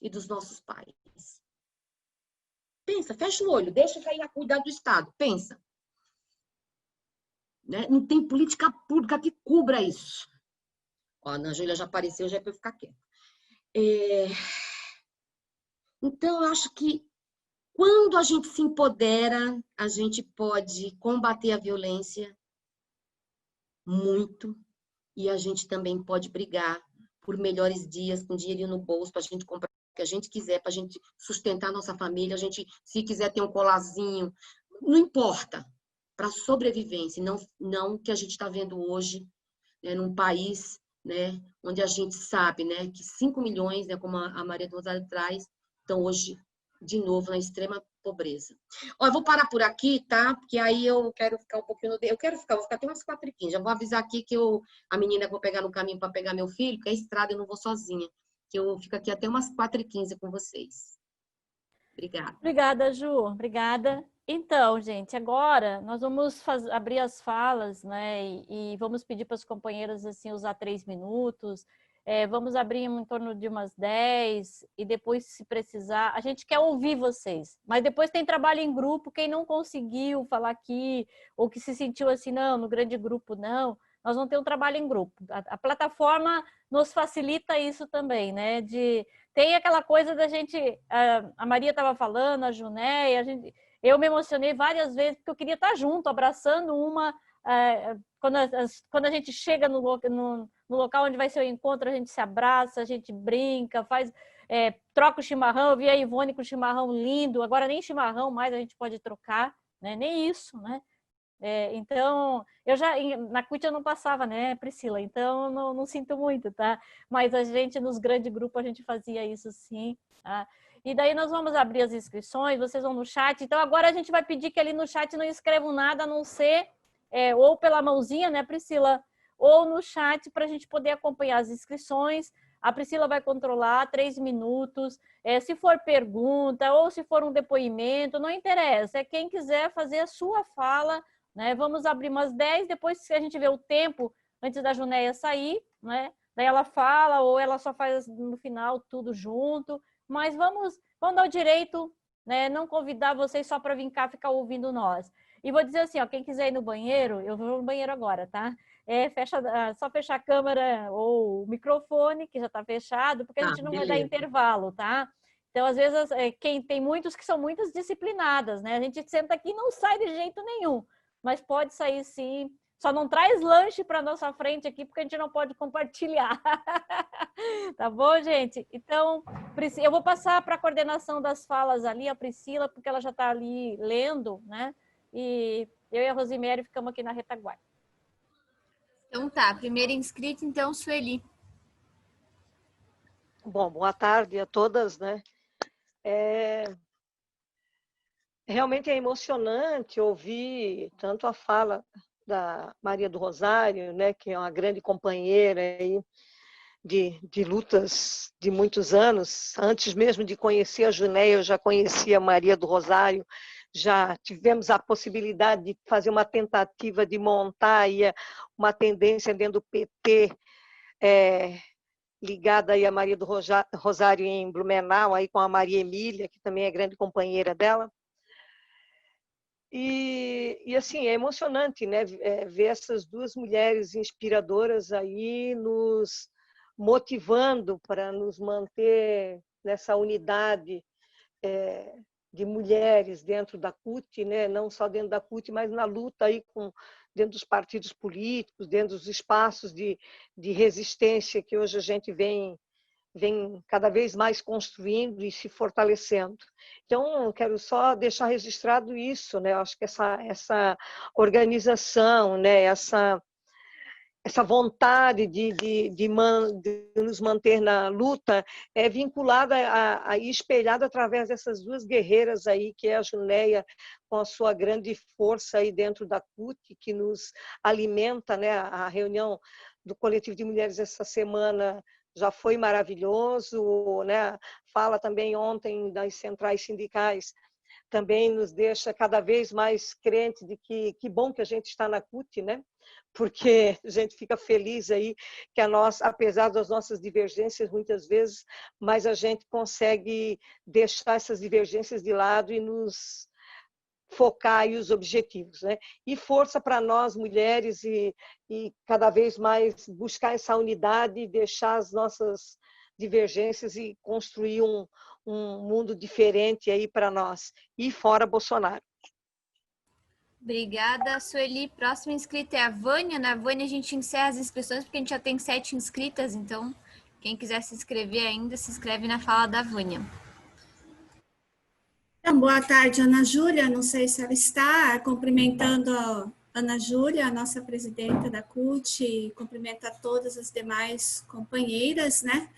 e dos nossos pais. Pensa, fecha o olho, deixa cair a cuidar do Estado, pensa. Né? Não tem política pública que cubra isso. Ó, a Ana Júlia já apareceu, já é para eu ficar quieta. Então, eu acho que quando a gente se empodera, a gente pode combater a violência muito, e a gente também pode brigar por melhores dias, com dinheirinho no bolso, para a gente comprar o que a gente quiser, para a gente sustentar a nossa família, a gente, se quiser ter um colarzinho, não importa, para sobrevivência, não que a gente está vendo hoje, né, num país, né, onde a gente sabe, né, que 5 milhões, né, como a Maria do Rosário traz, estão hoje, de novo, na extrema pobreza. Ó, eu vou parar por aqui, tá? Porque aí eu quero ficar um pouquinho... vou ficar até umas 4h15. Já vou avisar aqui que a menina que eu vou pegar no caminho para pegar meu filho, porque é estrada, eu não vou sozinha. Que eu fico aqui até umas 4h15 com vocês. Obrigada. Obrigada, Ju. Obrigada. Então, gente, agora nós vamos abrir as falas, né? E vamos pedir para os companheiros assim, usar 3 minutos. Vamos abrir em torno de umas 10 e depois, se precisar, a gente quer ouvir vocês, mas depois tem trabalho em grupo, quem não conseguiu falar aqui ou que se sentiu assim, não, no grande grupo não, nós vamos ter um trabalho em grupo. A plataforma nos facilita isso também, né, de tem aquela coisa da gente, a Maria estava falando, a Junéia, eu me emocionei várias vezes porque eu queria estar junto, abraçando uma, quando a gente chega no local onde vai ser o encontro, a gente se abraça, a gente brinca, troca o chimarrão. Eu vi a Ivone com o chimarrão lindo, agora nem chimarrão mais a gente pode trocar, né? Nem isso, né? Então, na CUT eu não passava, né, Priscila? Então, não sinto muito, tá? Mas a gente, nos grandes grupos, a gente fazia isso sim, tá? E daí nós vamos abrir as inscrições, vocês vão no chat. Então, agora a gente vai pedir que ali no chat não escrevam nada, a não ser ou pela mãozinha, né, Priscila? Ou no chat, para a gente poder acompanhar as inscrições. A Priscila vai controlar 3 minutos. Se for pergunta ou se for um depoimento, não interessa. É quem quiser fazer a sua fala, né? Vamos abrir umas 10, depois se a gente vê o tempo, antes da Junéia sair, né? Daí ela fala ou ela só faz no final tudo junto. Mas vamos dar o direito, né? Não convidar vocês só para vir cá ficar ouvindo nós. E vou dizer assim, ó, quem quiser ir no banheiro, eu vou no banheiro agora, tá? Só fechar a câmera ou o microfone, que já está fechado, porque a gente não vai dar intervalo, tá? Então, às vezes, tem muitos que são muitas disciplinadas, né? A gente senta aqui e não sai de jeito nenhum, mas pode sair sim. Só não traz lanche para nossa frente aqui, porque a gente não pode compartilhar. Tá bom, gente? Então, eu vou passar para a coordenação das falas ali, a Priscila, porque ela já está ali lendo, né? E eu e a Rosimério ficamos aqui na retaguarda. Então tá, primeira inscrita, então, Sueli. Bom, boa tarde a todas, né? Realmente é emocionante ouvir tanto a fala da Maria do Rosário, né, que é uma grande companheira aí de lutas de muitos anos. Antes mesmo de conhecer a Junéia, eu já conhecia a Maria do Rosário, já tivemos a possibilidade de fazer uma tentativa de montar aí uma tendência dentro do PT, ligada aí a Maria do Rosário em Blumenau, aí com a Maria Emília, que também é grande companheira dela. E assim, é emocionante, né, ver essas duas mulheres inspiradoras aí nos motivando para nos manter nessa unidade de mulheres dentro da CUT, né, não só dentro da CUT, mas na luta aí dentro dos partidos políticos, dentro dos espaços de resistência que hoje a gente vem cada vez mais construindo e se fortalecendo. Então, quero só deixar registrado isso, né? Eu acho que essa organização, né? essa vontade de nos manter na luta é vinculada e espelhada através dessas duas guerreiras aí, que é a Junéia, com a sua grande força aí dentro da CUT, que nos alimenta, né? A reunião do Coletivo de Mulheres essa semana já foi maravilhoso, né? Fala também ontem das centrais sindicais, também nos deixa cada vez mais crente de que bom que a gente está na CUT, né? Porque a gente fica feliz aí que apesar das nossas divergências muitas vezes, mas a gente consegue deixar essas divergências de lado e nos focar aí os objetivos, né? E força para nós mulheres e cada vez mais buscar essa unidade, deixar as nossas divergências e construir um mundo diferente aí para nós e fora Bolsonaro. Obrigada, Sueli. Próxima inscrita é a Vânia. Na Vânia a gente encerra as inscrições porque a gente já tem 7 inscritas, então quem quiser se inscrever ainda, se inscreve na fala da Vânia. Então, boa tarde, Ana Júlia. Não sei se ela está cumprimentando a Ana Júlia, a nossa presidenta da CUT, e cumprimento a todas as demais companheiras, né?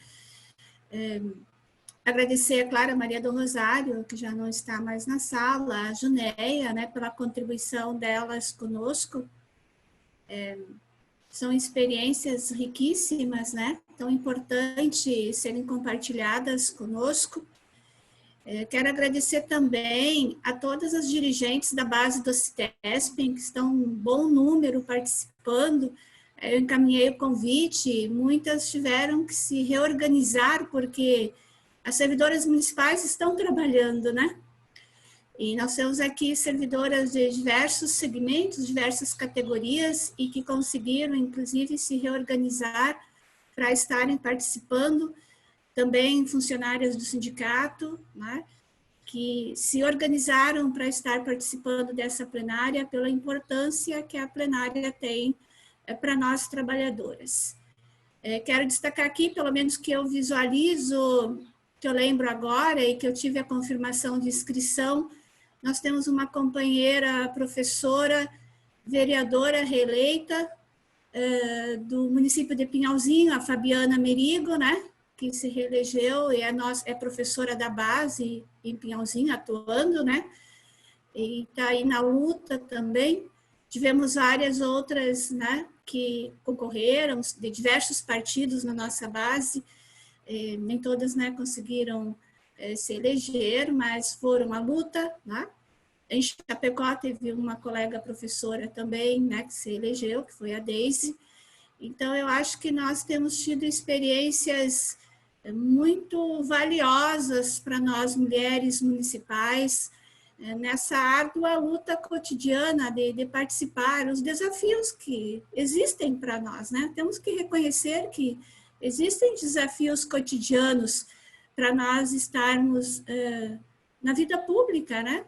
Agradecer, é claro, a Maria do Rosário, que já não está mais na sala, a Junéia, né, pela contribuição delas conosco. São experiências riquíssimas, né? Tão importante serem compartilhadas conosco. Quero agradecer também a todas as dirigentes da base do CITESP, que estão em bom número participando. Eu encaminhei o convite, muitas tiveram que se reorganizar, porque as servidoras municipais estão trabalhando, né? E nós temos aqui servidoras de diversos segmentos, diversas categorias, e que conseguiram, inclusive, se reorganizar para estarem participando também funcionárias do sindicato, né, que se organizaram para estar participando dessa plenária pela importância que a plenária tem para nós trabalhadoras. Quero destacar aqui, pelo menos que eu visualizo, que eu lembro agora e que eu tive a confirmação de inscrição, nós temos uma companheira professora, vereadora reeleita do município de Pinhalzinho, a Fabiana Merigo, né, que se reelegeu e é professora da base em Pinhalzinho, atuando, né, e está aí na luta também. Tivemos várias outras, né, que concorreram de diversos partidos na nossa base, nem todas, né, conseguiram se eleger, mas foram à luta, né. Em Chapecó teve uma colega professora também, né, que se elegeu, que foi a Deise. Então, eu acho que nós temos tido experiências muito valiosas para nós, mulheres municipais, nessa árdua luta cotidiana de participar, os desafios que existem para nós, né? Temos que reconhecer que existem desafios cotidianos para nós estarmos na vida pública, né?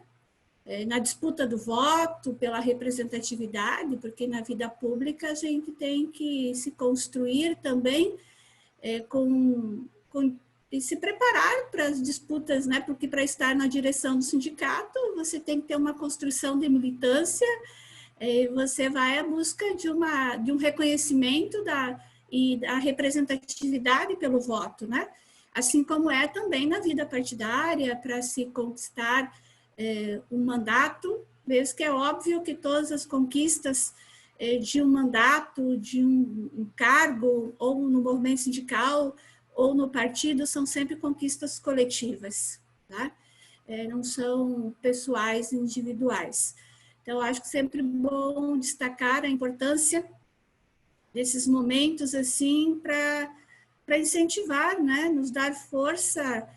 Na disputa do voto, pela representatividade, porque na vida pública a gente tem que se construir também e se preparar para as disputas, né? Porque para estar na direção do sindicato, você tem que ter uma construção de militância, você vai à busca de um reconhecimento e da representatividade pelo voto, né? Assim como é também na vida partidária, para se conquistar um mandato, mesmo que é óbvio que todas as conquistas de um mandato, de um cargo, ou no movimento sindical, ou no partido, são sempre conquistas coletivas, tá? Não são pessoais, individuais. Então, acho que sempre bom destacar a importância desses momentos, assim, para incentivar, né? Nos dar força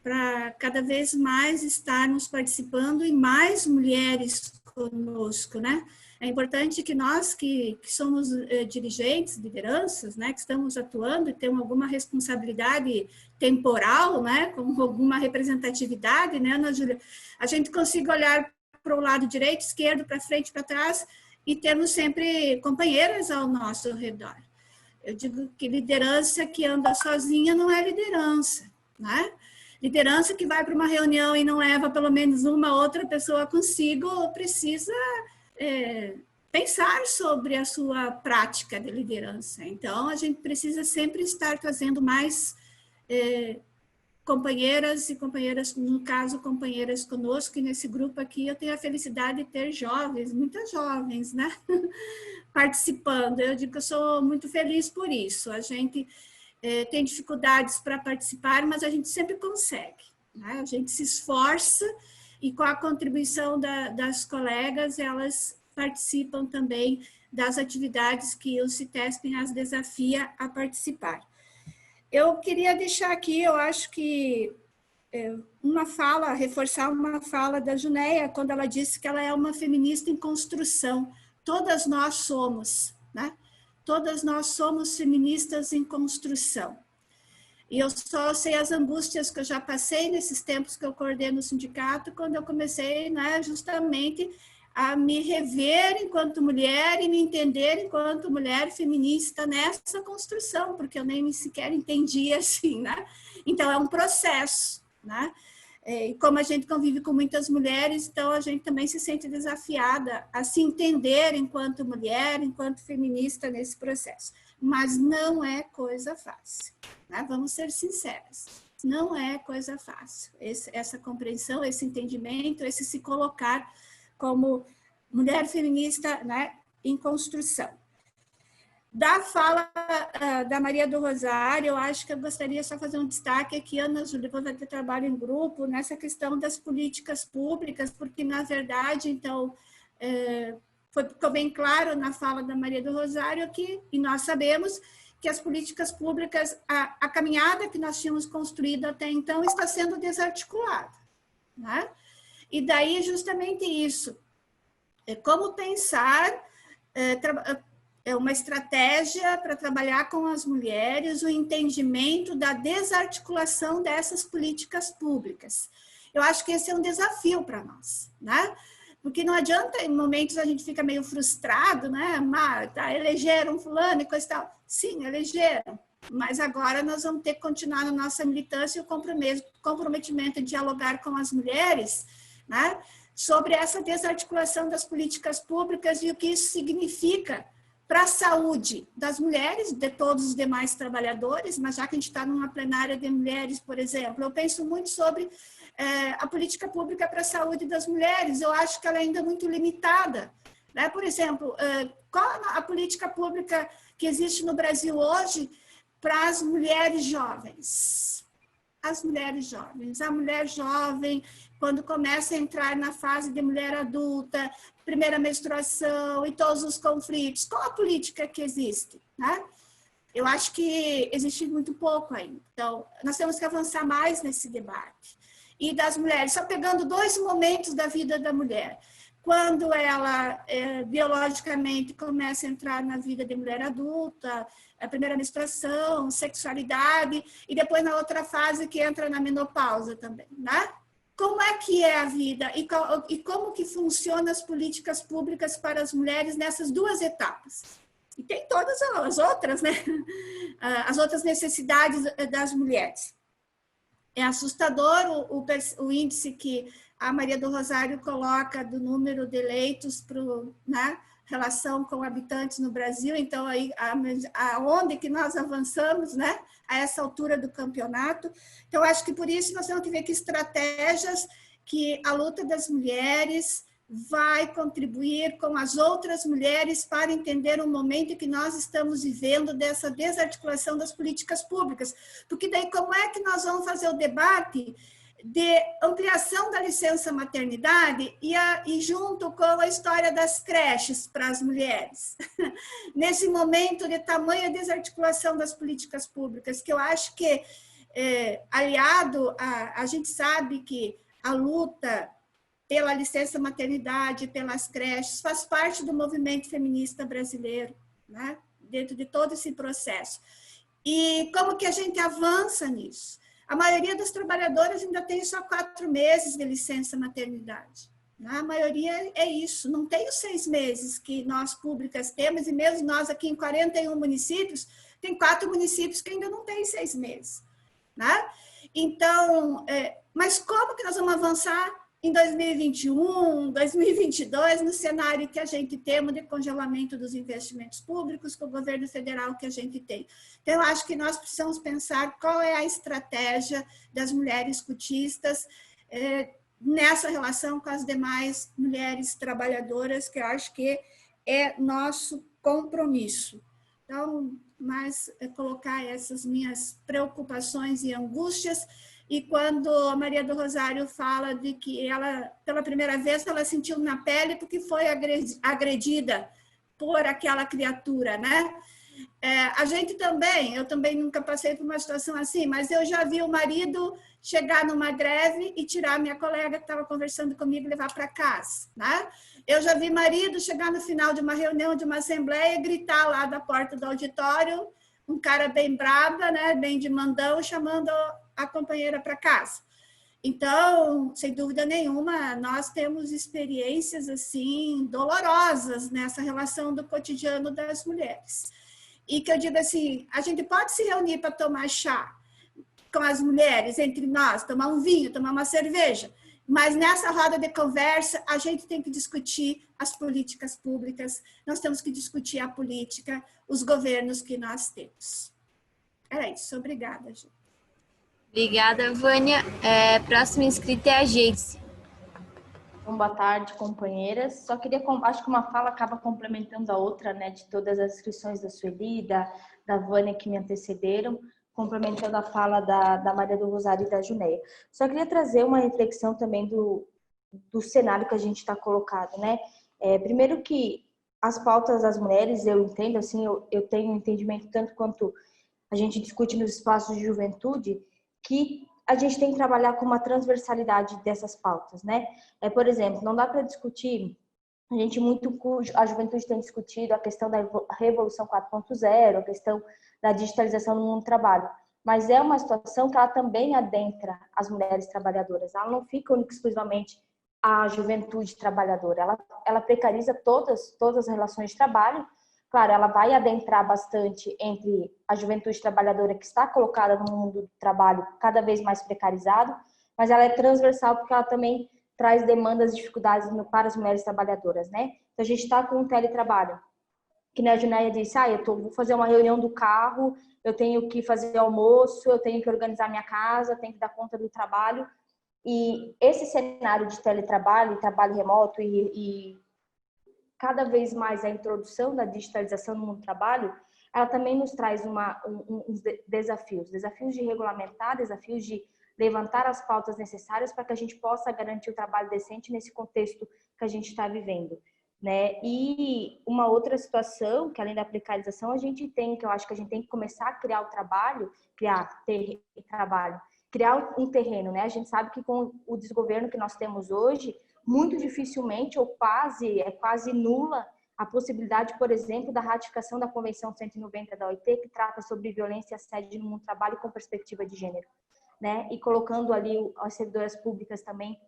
para cada vez mais estarmos participando e mais mulheres conosco, né? É importante que nós que somos dirigentes, lideranças, né, que estamos atuando e temos alguma responsabilidade temporal, né, com alguma representatividade, né, Ana Júlia, a gente consiga olhar para o lado direito, esquerdo, para frente, para trás e termos sempre companheiras ao nosso redor. Eu digo que liderança que anda sozinha não é liderança, né? Liderança que vai para uma reunião e não leva pelo menos uma outra pessoa consigo, precisa pensar sobre a sua prática de liderança. Então, a gente precisa sempre estar trazendo mais companheiras e companheiras, no caso, companheiras conosco, e nesse grupo aqui eu tenho a felicidade de ter jovens, muitas jovens, né, participando. Eu digo que eu sou muito feliz por isso. A gente tem dificuldades para participar, mas a gente sempre consegue, né? A gente se esforça e com a contribuição das colegas, elas participam também das atividades que o CITESP as desafia a participar. Eu queria deixar aqui, eu acho que reforçar uma fala da Junéia, quando ela disse que ela é uma feminista em construção. Todas nós somos, né? Todas nós somos feministas em construção. E eu só sei as angústias que eu já passei nesses tempos que eu coordeno o sindicato, quando eu comecei, né, justamente a me rever enquanto mulher e me entender enquanto mulher feminista nessa construção, porque eu nem sequer entendia assim, né? Então, é um processo, né? E como a gente convive com muitas mulheres, então a gente também se sente desafiada a se entender enquanto mulher, enquanto feminista nesse processo. Mas não é coisa fácil, né? Vamos ser sinceras. Não é coisa fácil. Essa compreensão, esse entendimento, esse se colocar como mulher feminista, né, em construção. Da fala da Maria do Rosário, eu acho que eu gostaria só de fazer um destaque aqui, Ana Júlia, vai ter trabalho em grupo nessa questão das políticas públicas, porque, na verdade, então, ficou bem claro na fala da Maria do Rosário que, e nós sabemos, que as políticas públicas, a caminhada que nós tínhamos construído até então está sendo desarticulada, né? E daí, justamente isso, como pensar uma estratégia para trabalhar com as mulheres o entendimento da desarticulação dessas políticas públicas. Eu acho que esse é um desafio para nós, né? Porque não adianta, em momentos a gente fica meio frustrado, né? Tá, elegeram fulano e coisa e tal. Sim, elegeram, mas agora nós vamos ter que continuar na nossa militância e o comprometimento de dialogar com as mulheres, né? Sobre essa desarticulação das políticas públicas e o que isso significa para a saúde das mulheres, de todos os demais trabalhadores, mas já que a gente está numa plenária de mulheres, por exemplo, eu penso muito sobre a política pública para a saúde das mulheres. Eu acho que ela é ainda muito limitada, né? Por exemplo, qual a política pública que existe no Brasil hoje para as mulheres jovens? As mulheres jovens. A mulher jovem, quando começa a entrar na fase de mulher adulta, primeira menstruação e todos os conflitos, qual a política que existe, né? Eu acho que existe muito pouco ainda. Então, nós temos que avançar mais nesse debate. E das mulheres, só pegando 2 momentos da vida da mulher. Quando ela, biologicamente, começa a entrar na vida de mulher adulta, a primeira menstruação, sexualidade, e depois na outra fase que entra na menopausa também, né? Como é que é a vida e como que funcionam as políticas públicas para as mulheres nessas 2 etapas? E tem todas as outras, né? As outras necessidades das mulheres. É assustador o índice que a Maria do Rosário coloca do número de eleitos para, né, relação com habitantes no Brasil. Então, aí, aonde que nós avançamos, né, a essa altura do campeonato. Então, acho que por isso nós temos que ver que estratégias que a luta das mulheres vai contribuir com as outras mulheres para entender o momento que nós estamos vivendo dessa desarticulação das políticas públicas. Porque daí como é que nós vamos fazer o debate de ampliação da licença maternidade e junto com a história das creches para as mulheres? Nesse momento de tamanha desarticulação das políticas públicas, que eu acho que, aliado, a gente sabe que a luta pela licença maternidade, pelas creches, faz parte do movimento feminista brasileiro, né? Dentro de todo esse processo. E como que a gente avança nisso? A maioria das trabalhadoras ainda tem só 4 meses de licença maternidade. Né? A maioria é isso, não tem os 6 meses que nós públicas temos, e mesmo nós aqui em 41 municípios, tem 4 municípios que ainda não têm 6 meses. Né? Então, mas como que nós vamos avançar em 2021, 2022, no cenário que a gente temos de congelamento dos investimentos públicos com o governo federal que a gente tem? Então, eu acho que nós precisamos pensar qual é a estratégia das mulheres cotistas nessa relação com as demais mulheres trabalhadoras, que eu acho que é nosso compromisso. Então, mas colocar essas minhas preocupações e angústias. E quando a Maria do Rosário fala de que ela, pela primeira vez, ela sentiu na pele porque foi agredida por aquela criatura, né? A gente também, eu também nunca passei por uma situação assim, mas eu já vi o marido chegar numa greve e tirar a minha colega que estava conversando comigo e levar para casa, né? Eu já vi marido chegar no final de uma reunião, de uma assembleia, e gritar lá da porta do auditório, um cara bem braba, né? Bem de mandão, chamando a companheira para casa. Então, sem dúvida nenhuma, nós temos experiências assim dolorosas nessa relação do cotidiano das mulheres. E que eu digo assim, a gente pode se reunir para tomar chá com as mulheres, entre nós, tomar um vinho, tomar uma cerveja, mas nessa roda de conversa a gente tem que discutir as políticas públicas, nós temos que discutir a política, os governos que nós temos. Era isso, obrigada, gente. Obrigada, Vânia. Próxima inscrita é a Geice. Então, boa tarde, companheiras. Só queria, acho que uma fala acaba complementando a outra, né, de todas as inscrições da Sueli, da Vânia que me antecederam, complementando a fala da Maria do Rosário e da Junéia. Só queria trazer uma reflexão também do cenário que a gente está colocado, né? Primeiro que as pautas das mulheres, eu entendo, assim, eu tenho um entendimento tanto quanto a gente discute nos espaços de juventude, que a gente tem que trabalhar com uma transversalidade dessas pautas, né? Por exemplo, não dá para discutir a juventude tem discutido a questão da Revolução 4.0, a questão da digitalização no mundo do trabalho. Mas é uma situação que ela também adentra as mulheres trabalhadoras. Ela não fica única exclusivamente a juventude trabalhadora. Ela precariza todas as relações de trabalho. Claro, ela vai adentrar bastante entre a juventude trabalhadora que está colocada no mundo do trabalho cada vez mais precarizado, mas ela é transversal porque ela também traz demandas e dificuldades para as mulheres trabalhadoras, né? Então, a gente está com o teletrabalho, que a Junéia disse, vou fazer uma reunião do carro, eu tenho que fazer almoço, eu tenho que organizar minha casa, tenho que dar conta do trabalho. E esse cenário de teletrabalho, trabalho remoto e cada vez mais a introdução da digitalização no mundo do trabalho, ela também nos traz uns desafios de regulamentar, desafios de levantar as pautas necessárias para que a gente possa garantir o trabalho decente nesse contexto que a gente está vivendo, né? E uma outra situação, que além da precarização, que eu acho que a gente tem que começar a criar criar um terreno, né? A gente sabe que com o desgoverno que nós temos hoje, muito dificilmente ou quase nula a possibilidade, por exemplo, da ratificação da Convenção 190 da OIT, que trata sobre violência e assédio no mundo do trabalho com perspectiva de gênero, né? E colocando ali as servidoras públicas também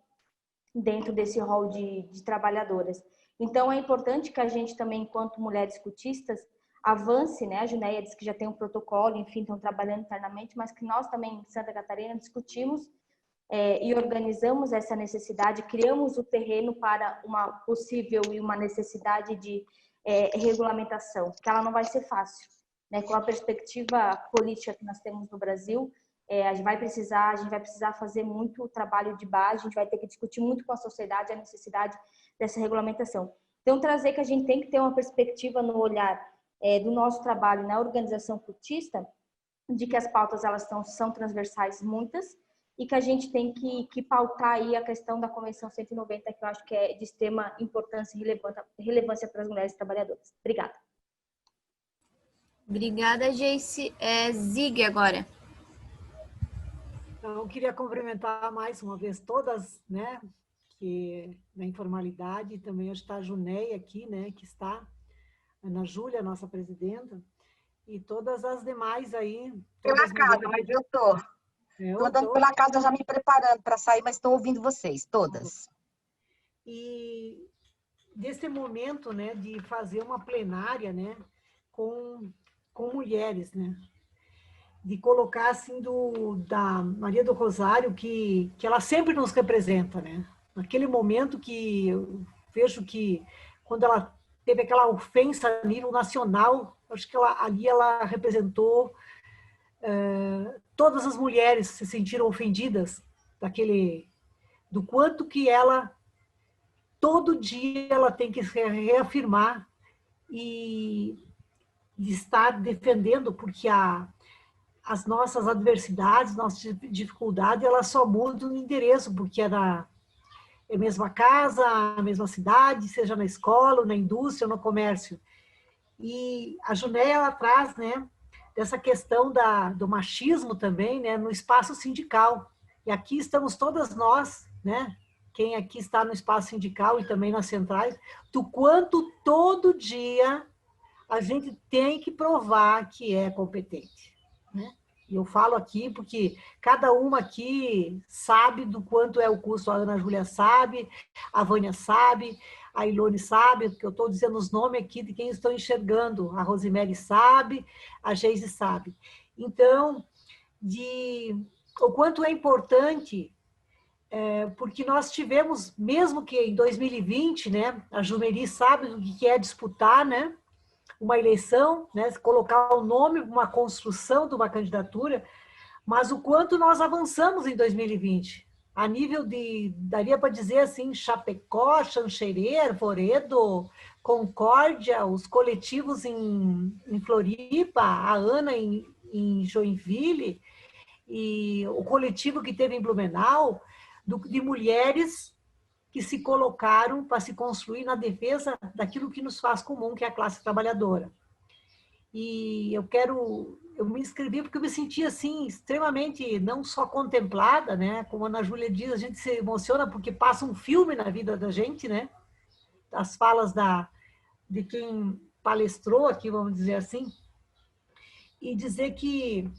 dentro desse rol de trabalhadoras. Então, é importante que a gente também, enquanto mulheres cotistas, avance, né? A Junéia disse que já tem um protocolo, enfim, estão trabalhando internamente, mas que nós também, em Santa Catarina, discutimos e organizamos essa necessidade, criamos o terreno para uma possível e uma necessidade de regulamentação, que ela não vai ser fácil, né? Com a perspectiva política que nós temos no Brasil, a gente vai precisar fazer muito trabalho de base, a gente vai ter que discutir muito com a sociedade a necessidade dessa regulamentação. Então, trazer que a gente tem que ter uma perspectiva no olhar do nosso trabalho na organização cotista, de que as pautas elas são transversais muitas, e que a gente tem que pautar aí a questão da Convenção 190, que eu acho que é de extrema importância e relevância para as mulheres trabalhadoras. Obrigada. Obrigada, Geice. Zig agora. Então, eu queria cumprimentar mais uma vez todas, né, que na informalidade, também hoje está a Junéia aqui, né, que está, Ana Júlia, nossa presidenta, e todas as demais aí. Pela casa, mas eu estou. Estou andando pela casa já me preparando para sair, mas estou ouvindo vocês, todas. E desse momento, né, de fazer uma plenária, né, com mulheres, né, de colocar assim da Maria do Rosário, que ela sempre nos representa, né, naquele momento que eu vejo que quando ela teve aquela ofensa a nível nacional, acho que ali ela representou todas as mulheres se sentiram ofendidas do quanto que ela todo dia ela tem que se reafirmar e estar defendendo, porque as nossas adversidades, nossas dificuldades, elas só mudam de endereço, porque é a mesma casa, a mesma cidade, seja na escola, na indústria, no comércio. E a Junéia, ela traz, né, dessa questão do machismo também, né, no espaço sindical. E aqui estamos todas nós, né, quem aqui está no espaço sindical e também nas centrais, do quanto todo dia a gente tem que provar que é competente, né? E eu falo aqui porque cada uma aqui sabe do quanto é o custo, a Ana Júlia sabe, a Vânia sabe, a Ilone sabe, porque eu estou dizendo os nomes aqui de quem estou enxergando, a Rosemary sabe, a Geise sabe. Então, o quanto é importante, porque nós tivemos, mesmo que em 2020, né, a Jumeri sabe do que é disputar, né, uma eleição, né, colocar o nome, uma construção de uma candidatura, mas o quanto nós avançamos em 2020, a nível daria para dizer assim, Chapecó, Xanxerê, Voredo, Concórdia, os coletivos em Floripa, a Ana em Joinville, e o coletivo que teve em Blumenau, de mulheres que se colocaram para se construir na defesa daquilo que nos faz comum, que é a classe trabalhadora. E eu me inscrevi porque eu me sentia assim, extremamente, não só contemplada, né? Como a Ana Júlia diz, a gente se emociona porque passa um filme na vida da gente, né? as falas de quem palestrou aqui, vamos dizer assim, e dizer que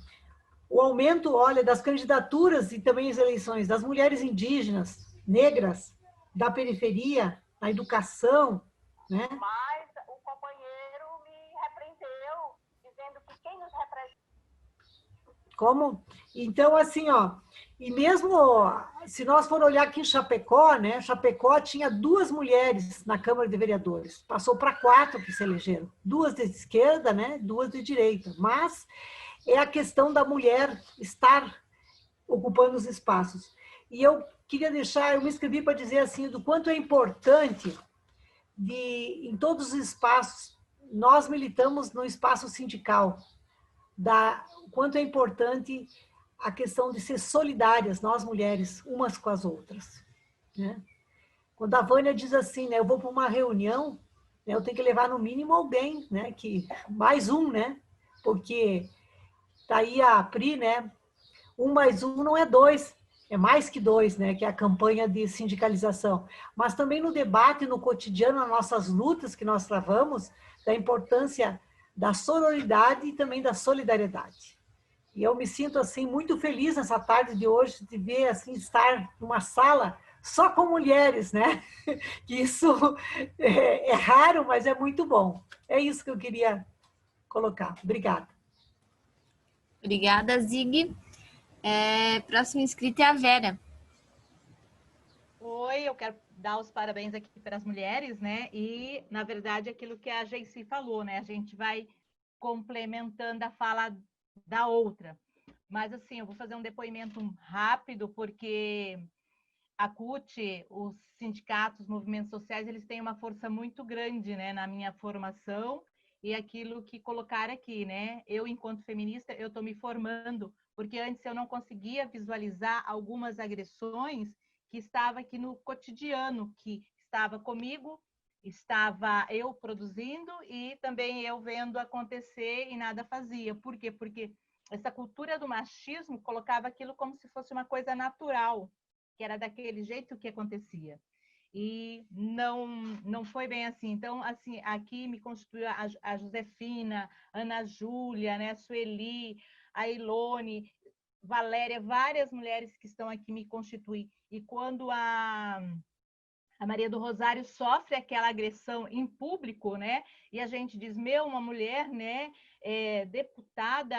o aumento, olha, das candidaturas e também as eleições das mulheres indígenas, negras, da periferia, na educação, né? Mas o companheiro me repreendeu, dizendo que quem nos representa... Como? Então, assim, ó, e mesmo se nós for olhar aqui em Chapecó, né? Chapecó tinha 2 mulheres na Câmara de Vereadores, passou para 4 que se elegeram, 2 de esquerda, né? 2 de direita, mas é a questão da mulher estar ocupando os espaços. E eu queria deixar, eu me inscrevi para dizer assim, do quanto é importante em todos os espaços, nós militamos no espaço sindical, o quanto é importante a questão de ser solidárias, nós mulheres, umas com as outras. Né? Quando a Vânia diz assim, né, eu vou para uma reunião, né, eu tenho que levar no mínimo alguém, né, mais um, né, porque tá aí a Pri, né, 1 mais 1 não é 2, é mais que 2, né, que é a campanha de sindicalização. Mas também no debate, no cotidiano, nas nossas lutas que nós travamos, da importância da sororidade e também da solidariedade. E eu me sinto assim muito feliz nessa tarde de hoje de ver assim estar numa sala só com mulheres, né? Que isso é raro, mas é muito bom. É isso que eu queria colocar. Obrigada. Obrigada, Zig. Próxima inscrita é a Vera. Oi, eu quero dar os parabéns aqui para as mulheres, né? E, na verdade, aquilo que a Geici falou, né? A gente vai complementando a fala da outra. Mas, assim, eu vou fazer um depoimento rápido, porque a CUT, os sindicatos, os movimentos sociais, eles têm uma força muito grande, né, na minha formação e aquilo que colocaram aqui, né? Eu, enquanto feminista, eu estou me formando, porque antes eu não conseguia visualizar algumas agressões que estavam aqui no cotidiano, que estava comigo, estava eu produzindo e também eu vendo acontecer e nada fazia. Por quê? Porque essa cultura do machismo colocava aquilo como se fosse uma coisa natural, que era daquele jeito que acontecia. E não foi bem assim. Então, assim, aqui me constituiu a Josefina, Ana Júlia, né, a Sueli, a Ilone, Valéria, várias mulheres que estão aqui me constituem. E quando a Maria do Rosário sofre aquela agressão em público, né? E a gente diz, uma mulher, né, deputado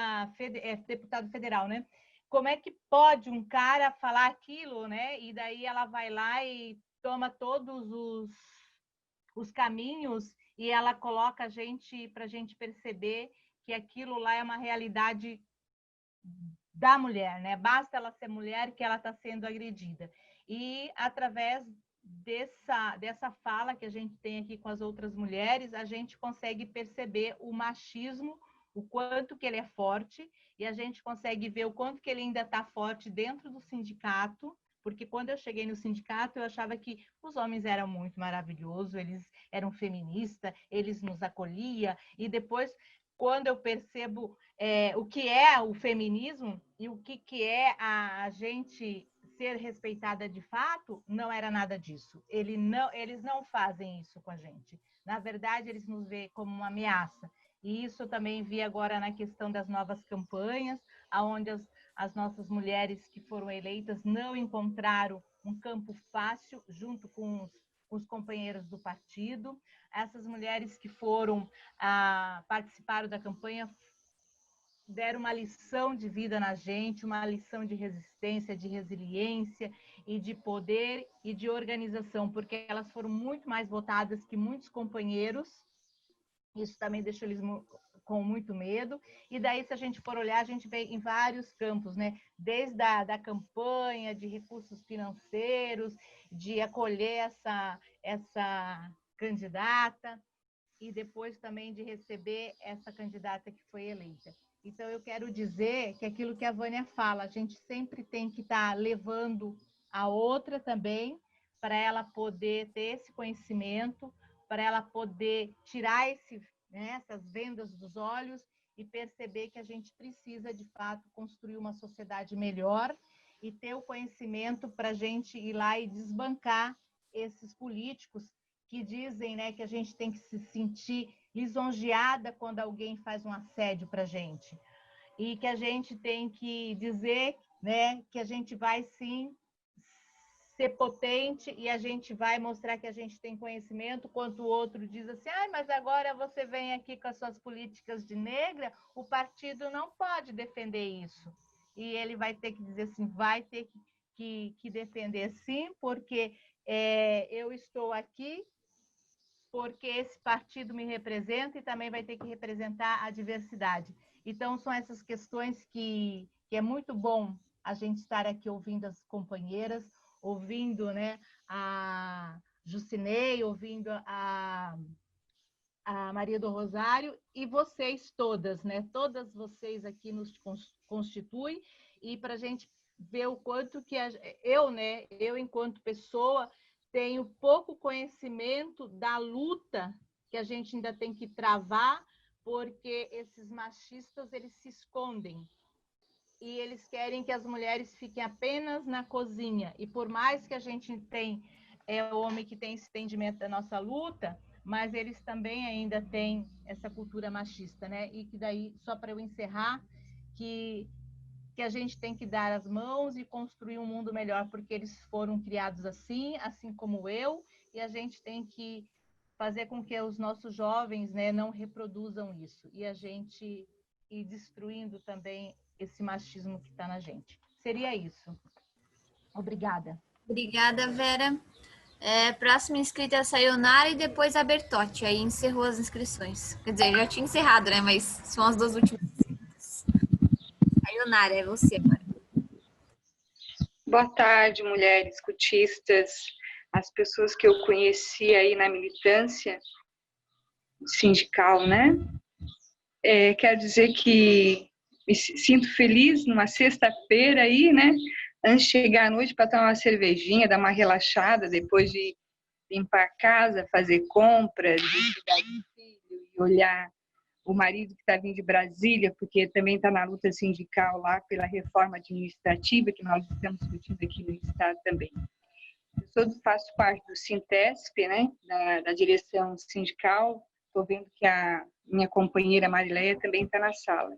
federal, né? Como é que pode um cara falar aquilo, né? E daí ela vai lá e toma todos os caminhos e ela coloca a gente para a gente perceber que aquilo lá é uma realidade da mulher, né? Basta ela ser mulher que ela está sendo agredida. E através dessa fala que a gente tem aqui com as outras mulheres, a gente consegue perceber o machismo, o quanto que ele é forte, e a gente consegue ver o quanto que ele ainda está forte dentro do sindicato, porque quando eu cheguei no sindicato, eu achava que os homens eram muito maravilhosos, eles eram feministas, eles nos acolhiam, e depois, quando eu percebo o que é o feminismo e o que é a gente ser respeitada de fato, não era nada disso. Eles não fazem isso com a gente. Na verdade, eles nos veem como uma ameaça. E isso eu também vi agora na questão das novas campanhas, onde as nossas mulheres que foram eleitas não encontraram um campo fácil junto com os companheiros do partido. Essas mulheres que participaram da campanha deram uma lição de vida na gente, uma lição de resistência, de resiliência e de poder e de organização, porque elas foram muito mais votadas que muitos companheiros. Isso também deixou eles com muito medo. E daí, se a gente for olhar, a gente vê em vários campos, né? Desde da campanha, de recursos financeiros, de acolher essa candidata e depois também de receber essa candidata que foi eleita. Então, eu quero dizer que aquilo que a Vânia fala, a gente sempre tem que estar levando a outra também, para ela poder ter esse conhecimento, para ela poder tirar essas vendas dos olhos e perceber que a gente precisa, de fato, construir uma sociedade melhor e ter o conhecimento para a gente ir lá e desbancar esses políticos que dizem, né, que a gente tem que se sentir lisonjeada quando alguém faz um assédio para a gente. E que a gente tem que dizer, né, que a gente vai sim ser potente e a gente vai mostrar que a gente tem conhecimento, quanto o outro diz assim, mas agora você vem aqui com as suas políticas de negra, o partido não pode defender isso. E ele vai ter que dizer assim, vai ter que defender sim, porque eu estou aqui porque esse partido me representa e também vai ter que representar a diversidade. Então, são essas questões que é muito bom a gente estar aqui ouvindo as companheiras, ouvindo, né, a Jucinei, ouvindo a Maria do Rosário e vocês todas, né? Todas vocês aqui nos constituem e para a gente ver o quanto que eu enquanto pessoa tenho pouco conhecimento da luta que a gente ainda tem que travar, porque esses machistas eles se escondem. E eles querem que as mulheres fiquem apenas na cozinha. E por mais que a gente tem o homem que tem esse entendimento da nossa luta, mas eles também ainda têm essa cultura machista, né? E que daí, só para eu encerrar, que a gente tem que dar as mãos e construir um mundo melhor, porque eles foram criados assim como eu, e a gente tem que fazer com que os nossos jovens, né, não reproduzam isso. E a gente ir destruindo também esse machismo que está na gente. Seria isso. Obrigada. Obrigada, Vera. Próxima inscrita é a Sayonara e depois a Bertotti. Aí encerrou as inscrições. Quer dizer, já tinha encerrado, né? Mas são as duas últimas inscritas. Sayonara, é você agora. Boa tarde, mulheres cotistas, as pessoas que eu conheci aí na militância sindical, né? Quero dizer que me sinto feliz numa sexta-feira aí, né? Antes de chegar à noite para tomar uma cervejinha, dar uma relaxada, depois de limpar a casa, fazer compras, de cuidar do filho e olhar o marido que está vindo de Brasília, porque também está na luta sindical lá pela reforma administrativa, que nós estamos discutindo aqui no Estado também. Eu faço parte do Sintesp, né? Da direção sindical. Estou vendo que a minha companheira Marileia também está na sala.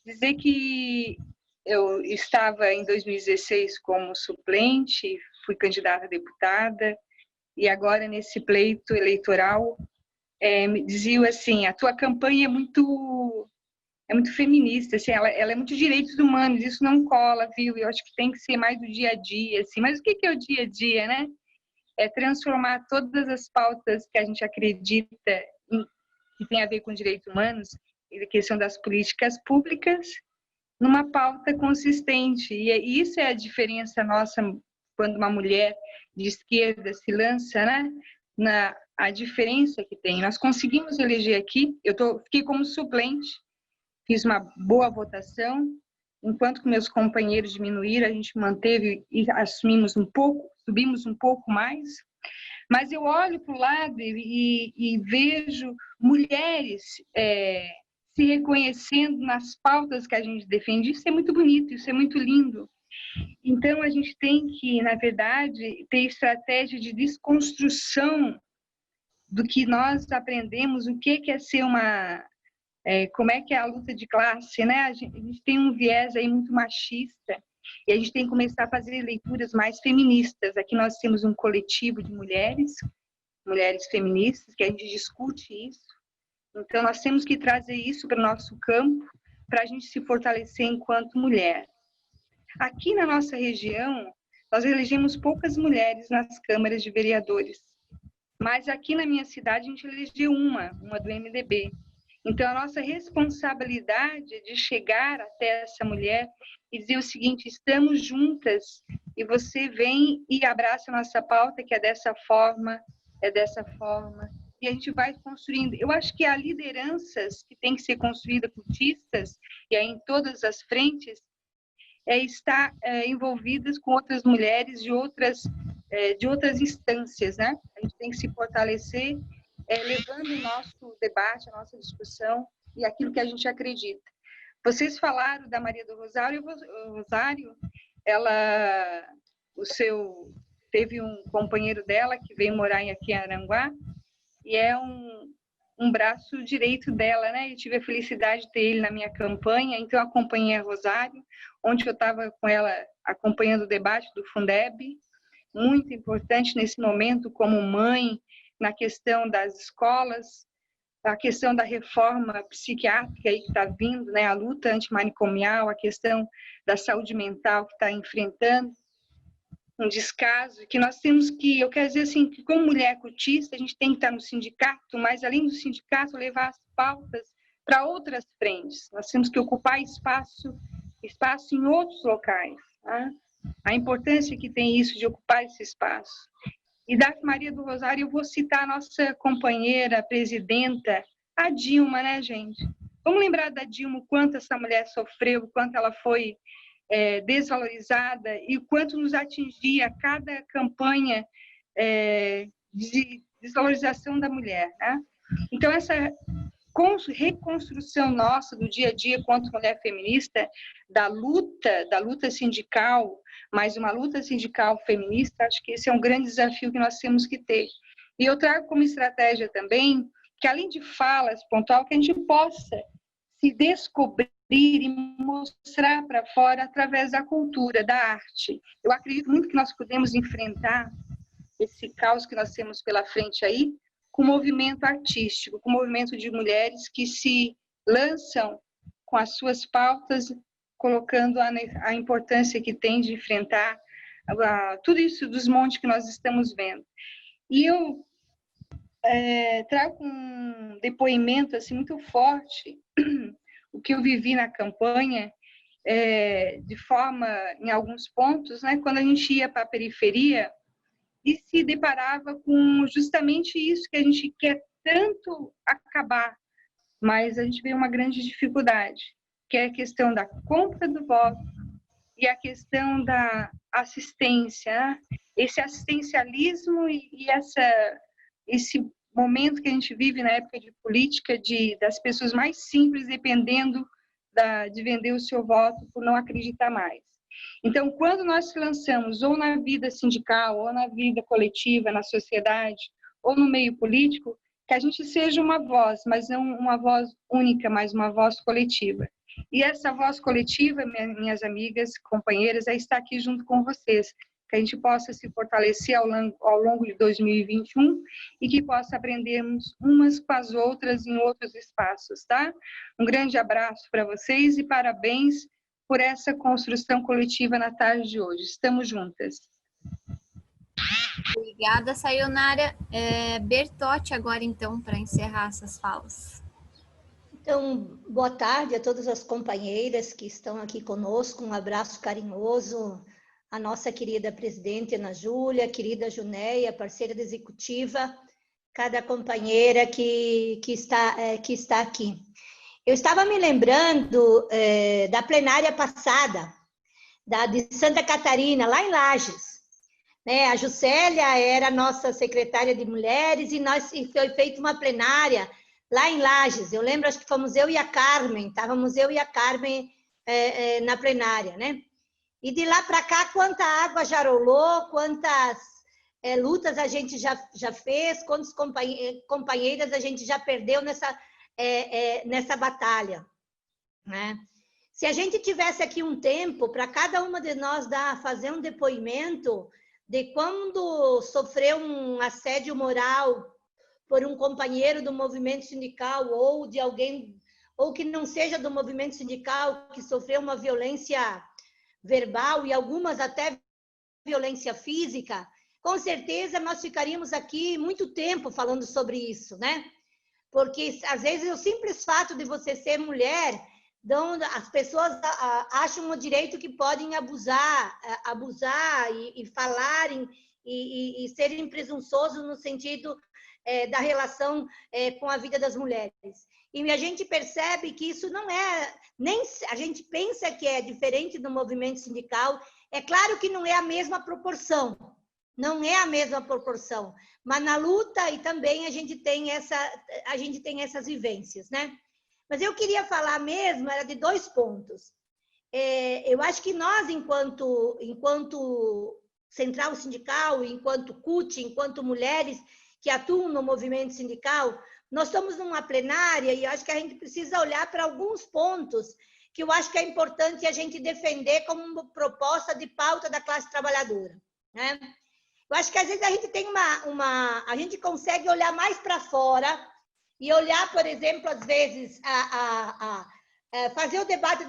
Dizer que eu estava em 2016 como suplente, fui candidata a deputada, e agora nesse pleito eleitoral me diziam assim, a tua campanha é muito feminista, assim, ela é muito direitos humanos, isso não cola, viu? Eu acho que tem que ser mais do dia a dia, assim. Mas o que é o dia a dia, né? É transformar todas as pautas que a gente acredita que tem a ver com direitos humanos, e a questão das políticas públicas, numa pauta consistente. E isso é a diferença nossa quando uma mulher de esquerda se lança, né? A diferença que tem. Nós conseguimos eleger aqui, fiquei como suplente, fiz uma boa votação, enquanto que meus companheiros diminuíram, a gente manteve e assumimos subimos um pouco mais. Mas eu olho para o lado e vejo mulheres se reconhecendo nas pautas que a gente defende. Isso é muito bonito, isso é muito lindo. Então, a gente tem que, na verdade, ter estratégia de desconstrução do que nós aprendemos, o que é ser como é que é a luta de classe, né? A gente tem um viés aí muito machista e a gente tem que começar a fazer leituras mais feministas. Aqui nós temos um coletivo de mulheres feministas, que a gente discute isso. Então, nós temos que trazer isso para o nosso campo, para a gente se fortalecer enquanto mulher. Aqui na nossa região, nós elegemos poucas mulheres nas câmaras de vereadores, mas aqui na minha cidade a gente elegeu uma do MDB. Então, a nossa responsabilidade é de chegar até essa mulher e dizer o seguinte, estamos juntas, e você vem e abraça a nossa pauta, que é dessa forma, e a gente vai construindo. Eu acho que há lideranças que têm que ser construídas cotistas, e aí em todas as frentes, estar envolvidas com outras mulheres de outras instâncias, né? A gente tem que se fortalecer, levando o nosso debate, a nossa discussão e aquilo que a gente acredita. Vocês falaram da Maria do Rosário, o seu teve um companheiro dela que veio morar aqui em Aranguá, e é um braço direito dela, né? Eu tive a felicidade de ter ele na minha campanha, então eu acompanhei a Rosário, onde eu estava com ela acompanhando o debate do Fundeb, muito importante nesse momento como mãe, na questão das escolas, a questão da reforma psiquiátrica aí que está vindo, né? A luta antimanicomial, a questão da saúde mental que está enfrentando, um descaso, que nós temos que, eu quero dizer assim, que como mulher cotista, a gente tem que estar no sindicato, mas além do sindicato, levar as pautas para outras frentes. Nós temos que ocupar espaço em outros locais. Tá? A importância que tem isso de ocupar esse espaço. E da Maria do Rosário, eu vou citar a nossa companheira, presidenta, a Dilma, né, gente? Vamos lembrar da Dilma, o quanto essa mulher sofreu, o quanto ela foi desvalorizada e o quanto nos atingia cada campanha de desvalorização da mulher. Né? Então, essa reconstrução nossa do dia a dia quanto mulher feminista, da luta sindical, mas uma luta sindical feminista, acho que esse é um grande desafio que nós temos que ter. E eu trago como estratégia também que, além de falas pontual, que a gente possa se descobrir e mostrar para fora através da cultura, da arte. Eu acredito muito que nós podemos enfrentar esse caos que nós temos pela frente aí com movimento artístico, com movimento de mulheres que se lançam com as suas pautas, colocando a importância que tem de enfrentar tudo isso dos montes que nós estamos vendo. E eu trago um depoimento assim, muito forte, o que eu vivi na campanha, de forma, em alguns pontos, né, quando a gente ia para a periferia e se deparava com justamente isso que a gente quer tanto acabar, mas a gente vê uma grande dificuldade, que é a questão da compra do voto e a questão da assistência, né? Esse assistencialismo e esse momento que a gente vive na época de política, das pessoas mais simples dependendo de vender o seu voto por não acreditar mais. Então, quando nós se lançamos ou na vida sindical, ou na vida coletiva, na sociedade, ou no meio político, que a gente seja uma voz, mas não uma voz única, mas uma voz coletiva. E essa voz coletiva, minhas amigas, companheiras, é estar aqui junto com vocês, que a gente possa se fortalecer ao longo de 2021 e que possa aprendermos umas com as outras em outros espaços, tá? Um grande abraço para vocês e parabéns por essa construção coletiva na tarde de hoje. Estamos juntas. Obrigada, Sayonara. Bertotti agora, então, para encerrar essas falas. Então, boa tarde a todas as companheiras que estão aqui conosco. Um abraço carinhoso à nossa querida presidente Ana Júlia, querida Junéia, parceira da executiva, cada companheira que está aqui. Eu estava me lembrando da plenária passada, de Santa Catarina, lá em Lages. Né? A Juscelia era nossa secretária de mulheres e foi feita uma plenária lá em Lages. Eu lembro, acho que fomos eu e a Carmen, estávamos eu e a Carmen na plenária, né? E de lá para cá, quanta água já rolou, quantas lutas a gente já fez, quantas companheiras a gente já perdeu nessa batalha. Né? Se a gente tivesse aqui um tempo para cada uma de nós fazer um depoimento de quando sofreu um assédio moral por um companheiro do movimento sindical ou de alguém, ou que não seja do movimento sindical, que sofreu uma violência verbal e algumas até violência física, com certeza nós ficaríamos aqui muito tempo falando sobre isso, né? Porque, às vezes, o simples fato de você ser mulher, as pessoas acham o direito que podem abusar e falarem e serem presunçosos no sentido da relação com a vida das mulheres. E a gente percebe que isso não é, nem a gente pensa que é diferente do movimento sindical. É claro que não é a mesma proporção, mas na luta e também a gente tem essas vivências, né? Mas eu queria falar mesmo, era de 2 pontos. Eu acho que nós, enquanto central sindical, enquanto CUT, enquanto mulheres que atuam no movimento sindical, nós estamos numa plenária e acho que a gente precisa olhar para alguns pontos que eu acho que é importante a gente defender como uma proposta de pauta da classe trabalhadora, né? Eu acho que às vezes a gente tem a gente consegue olhar mais para fora e olhar, por exemplo, às vezes, fazer o debate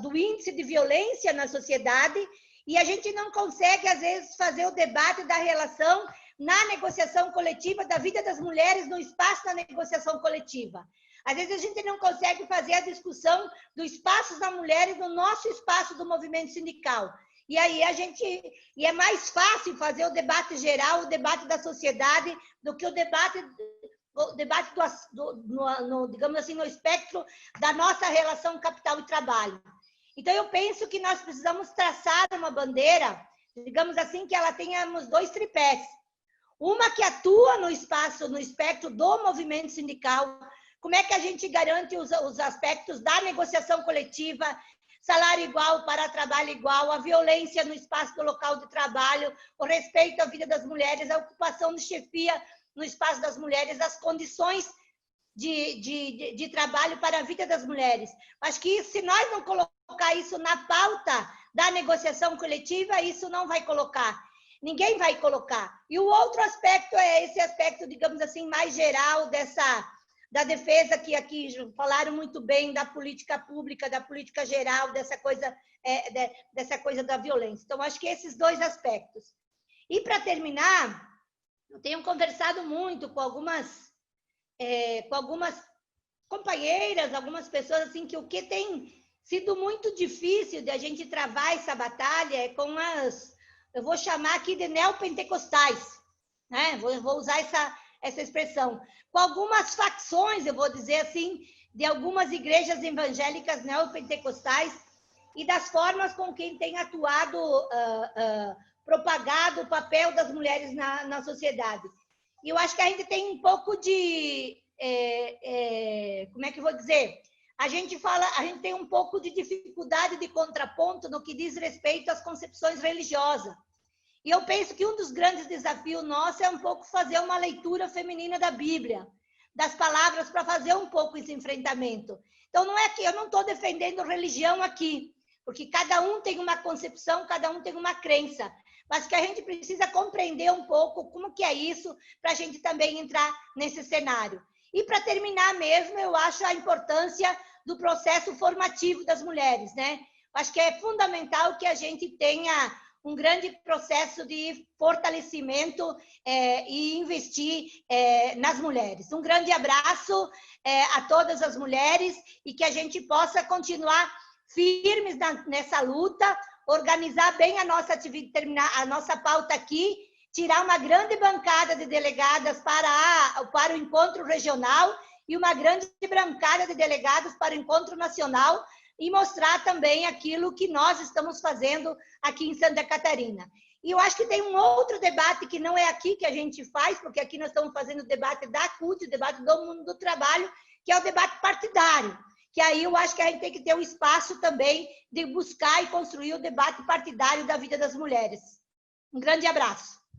do índice de violência na sociedade e a gente não consegue, às vezes, fazer o debate da relação na negociação coletiva da vida das mulheres no espaço da negociação coletiva. Às vezes, a gente não consegue fazer a discussão do espaço das mulheres no nosso espaço do movimento sindical. E aí e é mais fácil fazer o debate geral, o debate da sociedade, do que o debate digamos assim, no espectro da nossa relação capital e trabalho. Então, eu penso que nós precisamos traçar uma bandeira, digamos assim, que ela tenhamos 2 tripés. Uma que atua no espectro do movimento sindical. Como é que a gente garante os aspectos da negociação coletiva, salário igual para trabalho igual, a violência no espaço do local de trabalho, o respeito à vida das mulheres, a ocupação de chefia no espaço das mulheres, as condições de trabalho para a vida das mulheres. Acho que se nós não colocar isso na pauta da negociação coletiva, isso não vai colocar. Ninguém vai colocar. E o outro aspecto é esse aspecto, digamos assim, mais geral da defesa, que aqui falaram muito bem, da política pública, da política geral, dessa coisa da violência. Então, acho que esses 2 aspectos. E, para terminar, eu tenho conversado muito com algumas companheiras, algumas pessoas, assim, que o que tem sido muito difícil de a gente travar essa batalha é com eu vou chamar aqui de neopentecostais, né? Vou usar essa expressão. Com algumas facções, eu vou dizer assim, de algumas igrejas evangélicas neopentecostais e das formas com quem tem atuado, propagado o papel das mulheres na sociedade. E eu acho que a gente tem um pouco de... como é que eu vou dizer? A gente tem um pouco de dificuldade de contraponto no que diz respeito às concepções religiosas. E eu penso que um dos grandes desafios nossos é um pouco fazer uma leitura feminina da Bíblia, das palavras, para fazer um pouco esse enfrentamento. Então, não é que eu não estou defendendo religião aqui, porque cada um tem uma concepção, cada um tem uma crença, mas que a gente precisa compreender um pouco como que é isso, para a gente também entrar nesse cenário. E, para terminar mesmo, eu acho a importância do processo formativo das mulheres, né? Acho que é fundamental que a gente tenha um grande processo de fortalecimento e investir nas mulheres. Um grande abraço a todas as mulheres e que a gente possa continuar firmes nessa luta, organizar bem a nossa atividade, terminar a nossa pauta aqui, tirar uma grande bancada de delegadas para o encontro regional e uma grande bancada de delegados para o encontro nacional e mostrar também aquilo que nós estamos fazendo aqui em Santa Catarina. E eu acho que tem um outro debate que não é aqui que a gente faz, porque aqui nós estamos fazendo o debate da CUT, o debate do mundo do trabalho, que é o debate partidário, que aí eu acho que a gente tem que ter um espaço também de buscar e construir o debate partidário da vida das mulheres. Um grande abraço.